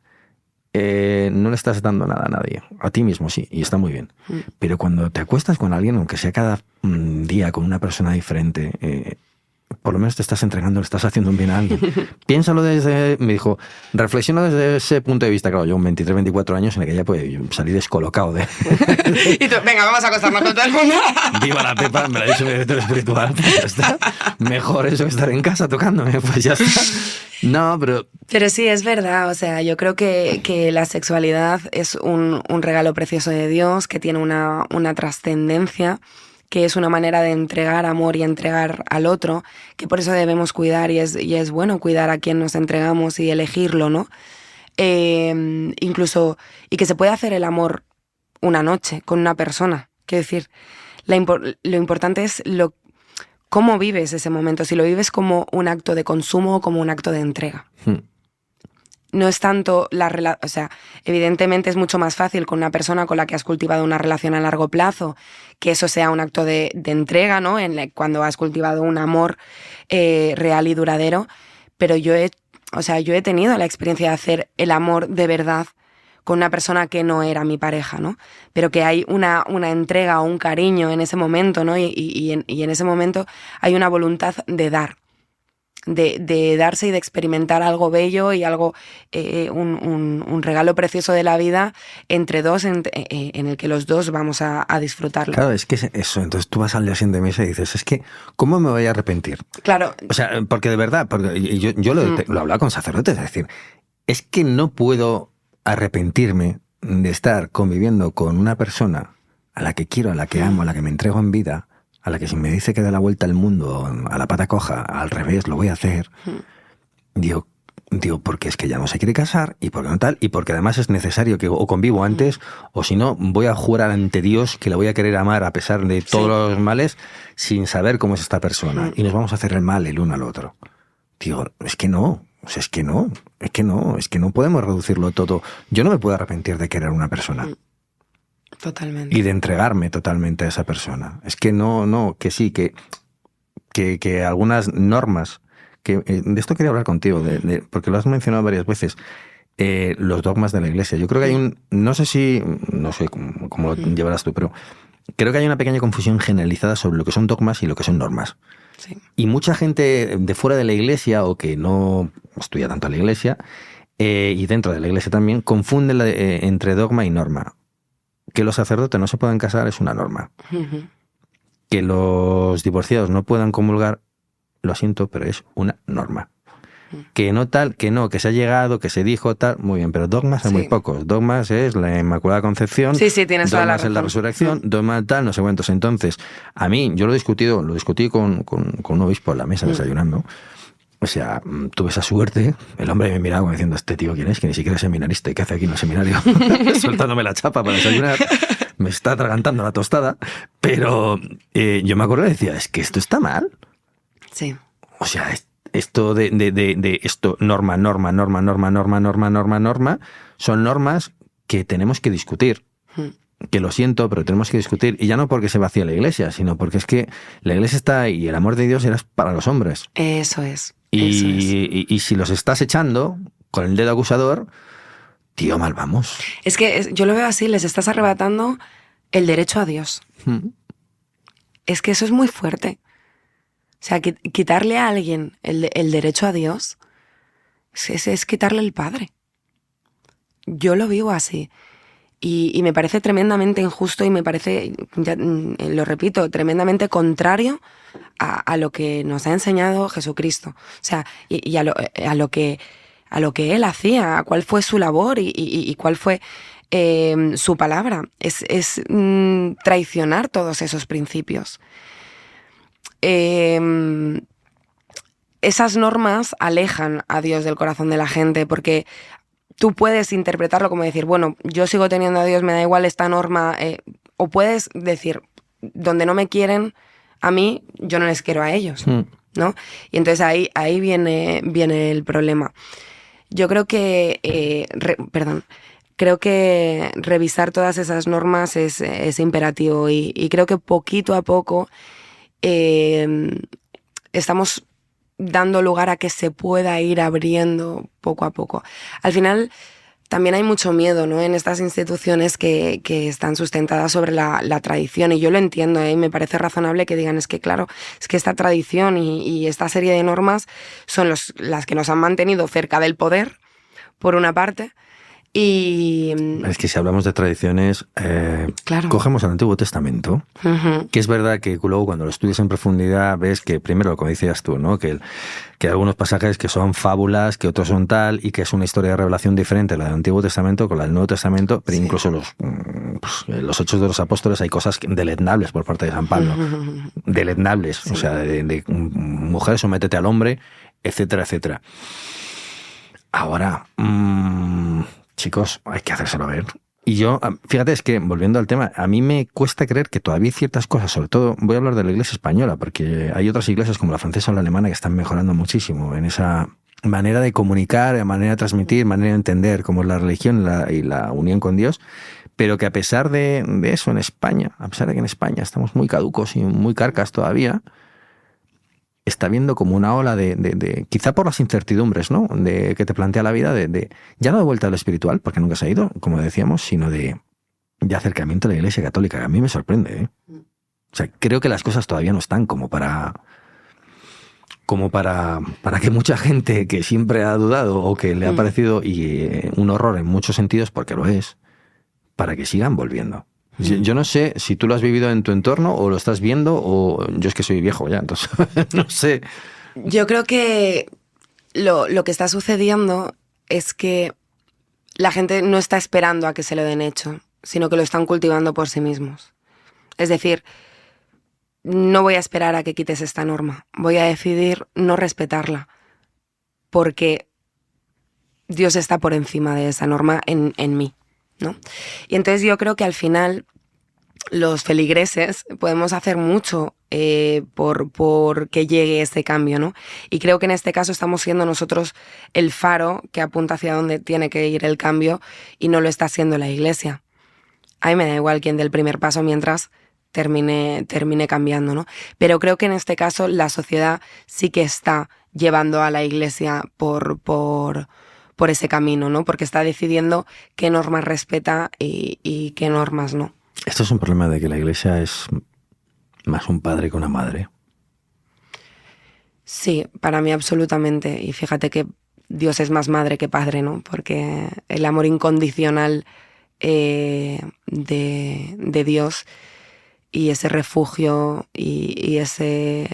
no le estás dando nada a nadie. A ti mismo, sí, y está muy bien. Pero cuando te acuestas con alguien, aunque sea cada día con una persona diferente... por lo menos te estás entregando, le estás haciendo un bien a alguien. Piénsalo me dijo, reflexiona desde ese punto de vista. Claro, yo con 23, 24 años en aquella pues yo salí descolocado de... Y tú, venga, vamos a acostarnos con todo el mundo. Viva la Pepa, me lo ha dicho mi director espiritual. Pues ya está. Mejor eso que estar en casa tocándome, pues ya está. No, pero... Pero sí, es verdad, o sea, yo creo que la sexualidad es un regalo precioso de Dios, que tiene una trascendencia, que es una manera de entregar amor y entregar al otro, que por eso debemos cuidar y es bueno cuidar a quien nos entregamos y elegirlo, ¿no? Incluso, y que se puede hacer el amor una noche con una persona. Quiero decir, lo importante es cómo vives ese momento, si lo vives como un acto de consumo o como un acto de entrega. No es tanto o sea, evidentemente es mucho más fácil con una persona con la que has cultivado una relación a largo plazo, que eso sea un acto de entrega, ¿no? Cuando has cultivado un amor real y duradero. Pero yo he tenido la experiencia de hacer el amor de verdad con una persona que no era mi pareja, ¿no? Pero que hay una entrega o un cariño en ese momento, ¿no? Y en ese momento hay una voluntad de dar. De darse y de experimentar algo bello y algo, un regalo precioso de la vida entre dos, en el que los dos vamos a disfrutarlo. Claro, es que es eso. Entonces tú vas al día siguiente de mesa y dices, es que, ¿cómo me voy a arrepentir? Claro. O sea, porque de verdad, porque yo lo hablaba con sacerdotes, es decir, es que no puedo arrepentirme de estar conviviendo con una persona a la que quiero, a la que amo, a la que me entrego en vida, a la que si me dice que da la vuelta al mundo a la pata coja, al revés, lo voy a hacer. Digo, porque es que ya no se quiere casar y porque no tal, y porque además es necesario que o convivo antes, o si no, voy a jurar ante Dios que la voy a querer amar a pesar de todos los males, sin saber cómo es esta persona. Y nos vamos a hacer el mal el uno al otro. Digo, es que no. O sea, es que no podemos reducirlo todo. Yo no me puedo arrepentir de querer a una persona. Totalmente. Y de entregarme totalmente a esa persona. Es que que sí, que algunas normas, que de esto quería hablar contigo, porque lo has mencionado varias veces, los dogmas de la Iglesia. Yo creo que hay no sé cómo lo llevarás tú, pero creo que hay una pequeña confusión generalizada sobre lo que son dogmas y lo que son normas. Sí. Y mucha gente de fuera de la Iglesia o que no estudia tanto la Iglesia, y dentro de la Iglesia también, confunden entre dogma y norma. Que los sacerdotes no se puedan casar es una norma. Que los divorciados no puedan comulgar, lo siento, pero es una norma. Que no tal, que se ha llegado, que se dijo tal, muy bien, pero dogmas hay muy pocos. Dogmas es la Inmaculada Concepción, sí, tienes toda la razón. Dogmas es la resurrección, dogma tal, no sé cuántos. Entonces, a mí, yo lo discutí con un obispo en la mesa desayunando. O sea, tuve esa suerte. El hombre me miraba como diciendo, ¿este tío quién es? Que ni siquiera es seminarista. ¿Y qué hace aquí en el seminario? Soltándome la chapa para desayunar. Me está atragantando la tostada. Pero yo me acuerdo y decía, es que esto está mal. Sí. O sea, esto de esto, norma, son normas que tenemos que discutir. Que lo siento, pero tenemos que discutir. Y ya no porque se vacía la Iglesia, sino porque es que la Iglesia está ahí y el amor de Dios era para los hombres. Eso es. Y si los estás echando con el dedo acusador, tío, mal vamos. Es que yo lo veo así, les estás arrebatando el derecho a Dios. Es que eso es muy fuerte. O sea, quitarle a alguien el derecho a Dios es quitarle el Padre. Yo lo vivo así. Y me parece tremendamente injusto y me parece, ya, lo repito, tremendamente contrario a lo que nos ha enseñado Jesucristo. O sea, y a lo que Él hacía, cuál fue su labor y cuál fue su palabra, es traicionar todos esos principios. Esas normas alejan a Dios del corazón de la gente, porque tú puedes interpretarlo como decir, bueno, yo sigo teniendo a Dios, me da igual esta norma, o puedes decir, donde no me quieren a mí, yo no les quiero a ellos, ¿no? Y entonces ahí viene el problema. Yo creo que, creo que revisar todas esas normas es imperativo y creo que poquito a poco estamos dando lugar a que se pueda ir abriendo poco a poco. Al final también hay mucho miedo, ¿no?, en estas instituciones que están sustentadas sobre la tradición, y yo lo entiendo, y me parece razonable que digan, es que claro, es que esta tradición y esta serie de normas son las que nos han mantenido cerca del poder, por una parte. Y es que si hablamos de tradiciones, claro, cogemos el Antiguo Testamento, que es verdad que luego cuando lo estudias en profundidad ves que primero, como decías tú, ¿no?, que hay algunos pasajes que son fábulas, que otros son tal, y que es una historia de revelación diferente la del Antiguo Testamento con la del Nuevo Testamento, pero incluso los Hechos de los Apóstoles hay cosas deleznables por parte de San Pablo, deleznables, sí. O sea, de mujer, sométete al hombre, etcétera, etcétera. Ahora, chicos, hay que hacérselo ver. Y yo, fíjate, es que, volviendo al tema, a mí me cuesta creer que todavía hay ciertas cosas, sobre todo, voy a hablar de la iglesia española, porque hay otras iglesias como la francesa o la alemana que están mejorando muchísimo en esa manera de comunicar, manera de transmitir, manera de entender cómo es la religión y la unión con Dios, pero que a pesar de eso en España, a pesar de que en España estamos muy caducos y muy carcas todavía, está viendo como una ola de quizá por las incertidumbres, ¿no?, de que te plantea la vida, ya no de vuelta a lo espiritual, porque nunca se ha ido, como decíamos, sino de acercamiento a la Iglesia Católica, que a mí me sorprende, ¿eh? O sea, creo que las cosas todavía no están como para que mucha gente que siempre ha dudado o que le ha parecido un horror en muchos sentidos, porque lo es, para que sigan volviendo. Yo no sé si tú lo has vivido en tu entorno o lo estás viendo, o yo es que soy viejo ya, entonces no sé. Yo creo que lo que está sucediendo es que la gente no está esperando a que se lo den hecho, sino que lo están cultivando por sí mismos. Es decir, no voy a esperar a que quites esta norma, voy a decidir no respetarla, porque Dios está por encima de esa norma en mí, ¿no? Y entonces yo creo que al final los feligreses podemos hacer mucho por que llegue este cambio, ¿no? Y creo que en este caso estamos siendo nosotros el faro que apunta hacia dónde tiene que ir el cambio, y no lo está haciendo la Iglesia. A mí me da igual quién dé el primer paso mientras termine cambiando, ¿no? Pero creo que en este caso la sociedad sí que está llevando a la Iglesia por ese camino, ¿no? Porque está decidiendo qué normas respeta y qué normas no. Esto es un problema de que la Iglesia es más un padre que una madre. Sí, para mí absolutamente. Y fíjate que Dios es más madre que padre, ¿no? Porque el amor incondicional de Dios y ese refugio y ese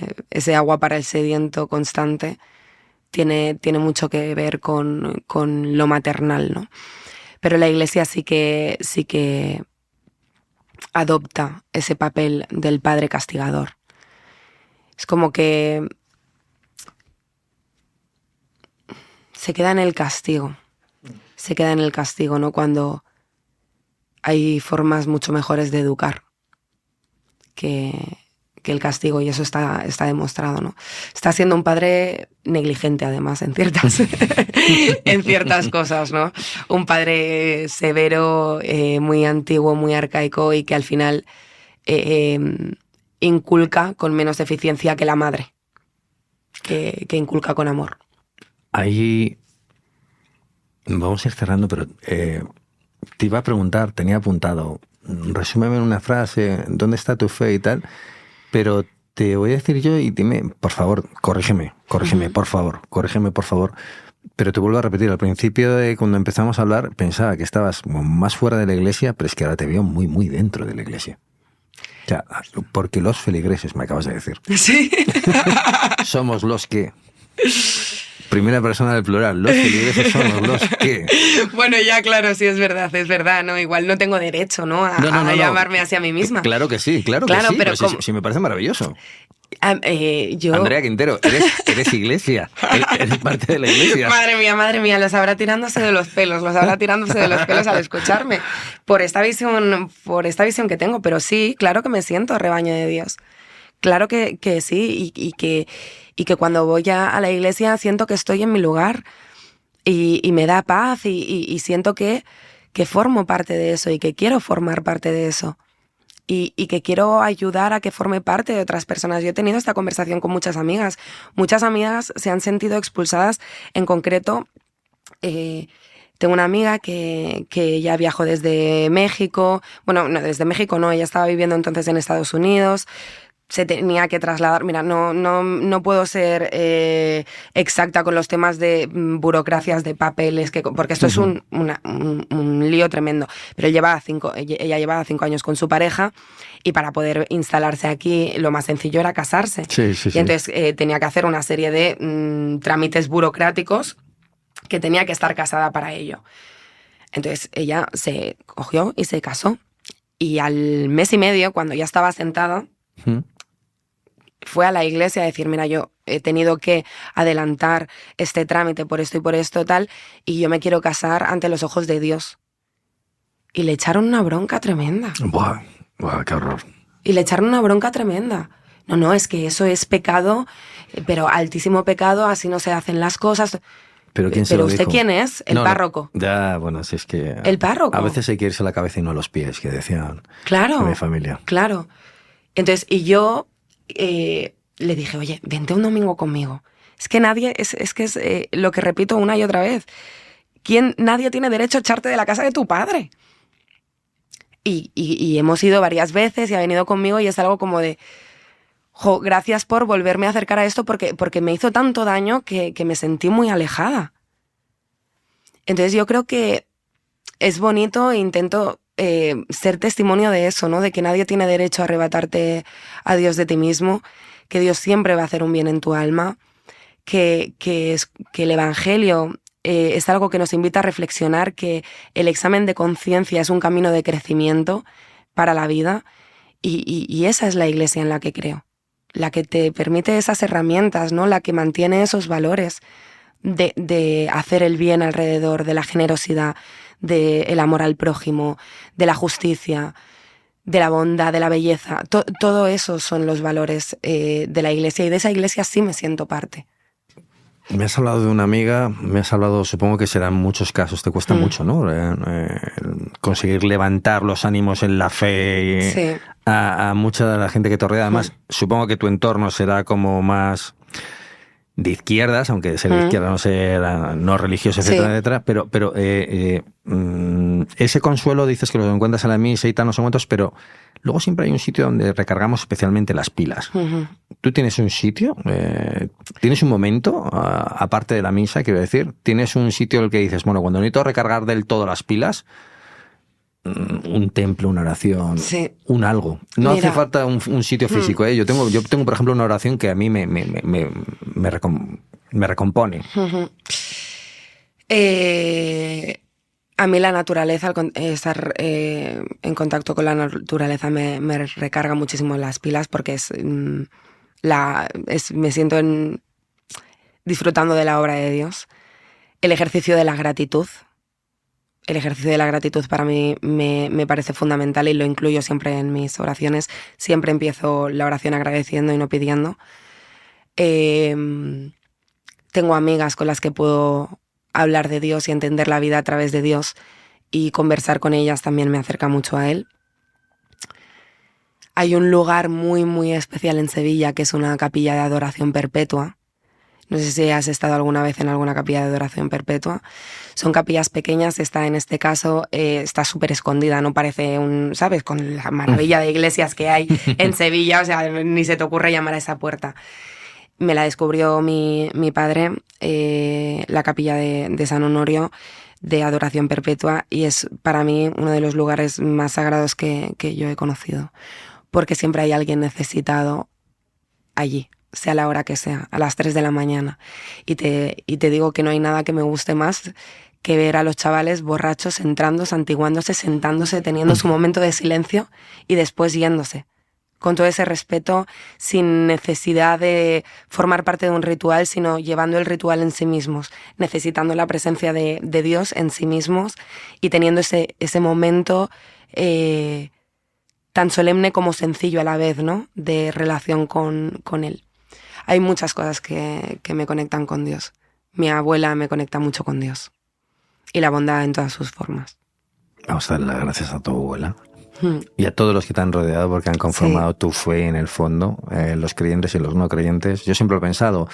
agua para el sediento constante tiene mucho que ver con lo maternal, ¿no? Pero la Iglesia sí que adopta ese papel del padre castigador. Es como que se queda en el castigo, ¿no? Cuando hay formas mucho mejores de educar que el castigo, y eso está demostrado, ¿no? Está siendo un padre negligente, además, en ciertas cosas, ¿no? Un padre severo, muy antiguo, muy arcaico, y que al final inculca con menos eficiencia que la madre, que inculca con amor. Ahí vamos a ir cerrando, pero te iba a preguntar, tenía apuntado, resúmeme en una frase, ¿dónde está tu fe y tal? Pero te voy a decir yo, y dime, por favor, corrígeme, por favor. Pero te vuelvo a repetir, al principio de cuando empezamos a hablar pensaba que estabas más fuera de la Iglesia, pero es que ahora te veo muy, muy dentro de la Iglesia. O sea, porque los feligreses, me acabas de decir. Sí. Somos los que... Primera persona del plural. Los feligreses somos los que... Bueno, ya, claro, sí, es verdad, ¿no? Igual no tengo derecho, ¿no? A llamarme así a mí misma. Claro que sí, claro que sí. Pero sí, me parece maravilloso. Yo... Andrea Quintero, eres iglesia, eres parte de la iglesia. Madre mía, los habrá tirándose de los pelos al escucharme por esta visión que tengo, pero sí, claro que me siento rebaño de Dios. Claro que sí, y que cuando voy a la iglesia siento que estoy en mi lugar y me da paz y siento que formo parte de eso y que quiero formar parte de eso. Y que quiero ayudar a que forme parte de otras personas. Yo he tenido esta conversación con muchas amigas. Muchas amigas se han sentido expulsadas. En concreto, tengo una amiga que ya viajó desde México. Bueno, no, desde México no, ella estaba viviendo entonces en Estados Unidos. Se tenía que trasladar. Mira, no puedo ser exacta con los temas de burocracias, de papeles, porque esto es un lío tremendo. Pero ella llevaba 5 años con su pareja y para poder instalarse aquí lo más sencillo era casarse. Sí. Y entonces tenía que hacer una serie de trámites burocráticos que tenía que estar casada para ello. Entonces ella se cogió y se casó. Y al mes y medio, cuando ya estaba sentada, fue a la iglesia a decir, mira, yo he tenido que adelantar este trámite por esto y por esto tal, y yo me quiero casar ante los ojos de Dios. Y le echaron una bronca tremenda. Buah, qué horror. Y le echaron una bronca tremenda. No, es que eso es pecado, pero altísimo pecado, así no se hacen las cosas. ¿Pero quién se lo dijo? ¿Usted quién es? El párroco. Ya, bueno, si es que... El párroco. A veces hay que irse a la cabeza y no a los pies, que decían claro, mi familia. Claro. Entonces, y yo... le dije, oye, vente un domingo conmigo. Es que nadie, es lo que repito una y otra vez. Nadie tiene derecho a echarte de la casa de tu padre. Y hemos ido varias veces y ha venido conmigo y es algo como de, gracias por volverme a acercar a esto porque me hizo tanto daño que me sentí muy alejada. Entonces yo creo que es bonito e intento ser testimonio de eso, ¿no? De que nadie tiene derecho a arrebatarte a Dios de ti mismo, que Dios siempre va a hacer un bien en tu alma, que el Evangelio es algo que nos invita a reflexionar, que el examen de conciencia es un camino de crecimiento para la vida y esa es la iglesia en la que creo, la que te permite esas herramientas, ¿no? La que mantiene esos valores de hacer el bien alrededor, de la generosidad, del amor al prójimo, de la justicia, de la bondad, de la belleza. Todo eso son los valores de la iglesia y de esa iglesia sí me siento parte. Me has hablado de una amiga, supongo que serán muchos casos, te cuesta mucho, ¿no? Conseguir levantar los ánimos en la fe sí. a mucha de la gente que te rodea. Además, supongo que tu entorno será como más de izquierdas, aunque ser de izquierda no sea no religioso, etcétera, sí. etcétera, pero ese consuelo dices que lo encuentras en la misa y tal, no sé cuántos, pero luego siempre hay un sitio donde recargamos especialmente las pilas. ¿Tú tienes un sitio? ¿Tienes un momento, aparte de la misa, quiero decir? ¿Tienes un sitio en el que dices, bueno, cuando necesito recargar del todo las pilas, un templo, una oración, sí. un algo? No Mira, hace falta un sitio físico, ¿eh? Yo tengo, por ejemplo, una oración que a mí me recompone. A mí la naturaleza, estar en contacto con la naturaleza me recarga muchísimo las pilas porque me siento disfrutando de la obra de Dios. El ejercicio de la gratitud. El ejercicio de la gratitud para mí me parece fundamental y lo incluyo siempre en mis oraciones. Siempre empiezo la oración agradeciendo y no pidiendo. Tengo amigas con las que puedo hablar de Dios y entender la vida a través de Dios y conversar con ellas también me acerca mucho a Él. Hay un lugar muy, muy especial en Sevilla que es una capilla de adoración perpetua. No sé si has estado alguna vez en alguna capilla de adoración perpetua. Son capillas pequeñas, en este caso está súper escondida, no parece ¿sabes? Con la maravilla de iglesias que hay en Sevilla, o sea, ni se te ocurre llamar a esa puerta. Me la descubrió mi padre, la capilla de San Honorio de adoración perpetua, y es para mí uno de los lugares más sagrados que yo he conocido, porque siempre hay alguien necesitado allí. sea la hora que sea, a las 3 de la mañana. Y te digo que no hay nada que me guste más que ver a los chavales borrachos entrando, santiguándose, sentándose, teniendo su momento de silencio y después yéndose. Con todo ese respeto, sin necesidad de formar parte de un ritual, sino llevando el ritual en sí mismos, necesitando la presencia de Dios en sí mismos y teniendo ese momento tan solemne como sencillo a la vez, ¿no? De relación con Él. Hay muchas cosas que me conectan con Dios. Mi abuela me conecta mucho con Dios. Y la bondad en todas sus formas. Vamos a dar las gracias a tu abuela. Y a todos los que te han rodeado porque han conformado tu fe en el fondo, los creyentes y los no creyentes. Yo siempre he pensado,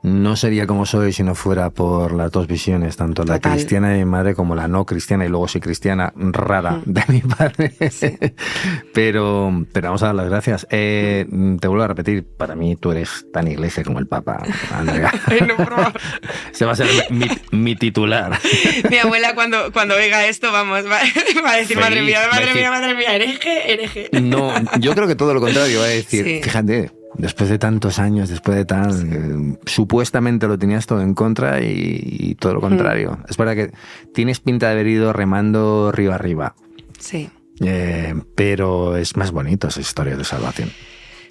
no sería como soy si no fuera por las dos visiones, tanto la cristiana de mi madre como la no cristiana, y luego sí cristiana rara de mi padre. Sí. Pero vamos a dar las gracias. Te vuelvo a repetir, para mí tú eres tan iglesia como el Papa, Andrea. Ay, no, por favor. Se va a ser mi titular. Mi abuela cuando oiga esto, vamos, va a decir, Feliz, madre mía, hereje. No, yo creo que todo lo contrario, va a decir, sí. Fíjate, después de tantos años, después de tal, supuestamente lo tenías todo en contra y todo lo contrario. Es verdad que tienes pinta de haber ido remando río arriba. Sí. Pero es más bonito esa historia de salvación.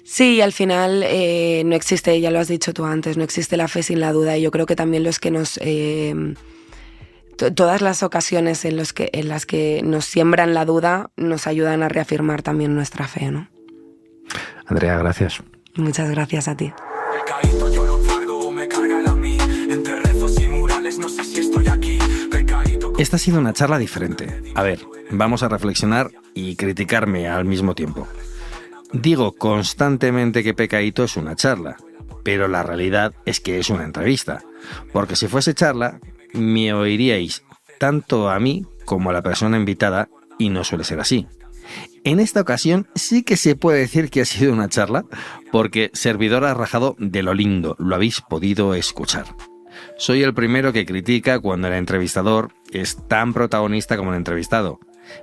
Sí, y al final no existe, ya lo has dicho tú antes, no existe la fe sin la duda. Y yo creo que también los que nos... todas las ocasiones en las que nos siembran la duda nos ayudan a reafirmar también nuestra fe, ¿no? Andrea, gracias. Muchas gracias a ti. Pecadito, yo lo cargo, me carga a mí. Entre rezos y murales, no sé si estoy aquí. Pecadito. Esta ha sido una charla diferente. A ver, vamos a reflexionar y criticarme al mismo tiempo. Digo constantemente que Pecadito es una charla, pero la realidad es que es una entrevista. Porque si fuese charla, me oiríais tanto a mí como a la persona invitada, y no suele ser así. En esta ocasión sí que se puede decir que ha sido una charla, porque servidor ha rajado de lo lindo, lo habéis podido escuchar. Soy el primero que critica cuando el entrevistador es tan protagonista como el entrevistado.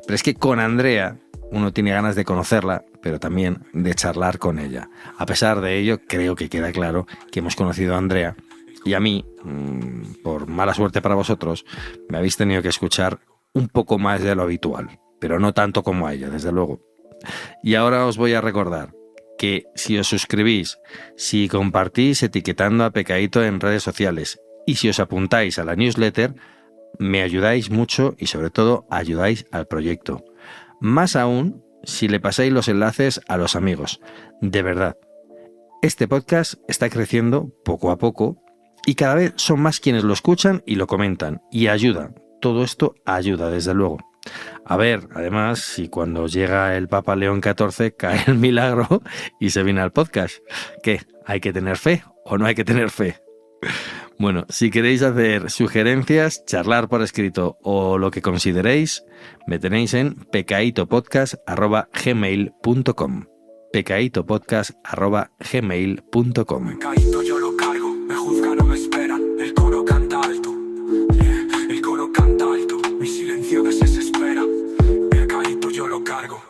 Pero es que con Andrea uno tiene ganas de conocerla, pero también de charlar con ella. A pesar de ello, creo que queda claro que hemos conocido a Andrea, y a mí, por mala suerte para vosotros, me habéis tenido que escuchar un poco más de lo habitual. Pero no tanto como a ella, desde luego. Y ahora os voy a recordar que si os suscribís, si compartís etiquetando a Pecadito en redes sociales y si os apuntáis a la newsletter, me ayudáis mucho y sobre todo ayudáis al proyecto. Más aún si le pasáis los enlaces a los amigos. De verdad, este podcast está creciendo poco a poco y cada vez son más quienes lo escuchan y lo comentan y ayudan. Todo esto ayuda, desde luego. A ver, además, si cuando llega el Papa León XIV cae el milagro y se viene al podcast, ¿qué? ¿Hay que tener fe o no hay que tener fe? Bueno, si queréis hacer sugerencias, charlar por escrito o lo que consideréis, me tenéis en pecaitopodcast@gmail.com. pecaitopodcast@gmail.com. Pecadito, yo lo cargo, me juzga, no me espera. El coro canta alto, el coro canta alto. Mi silencio desespera. Pecadito, yo lo cargo.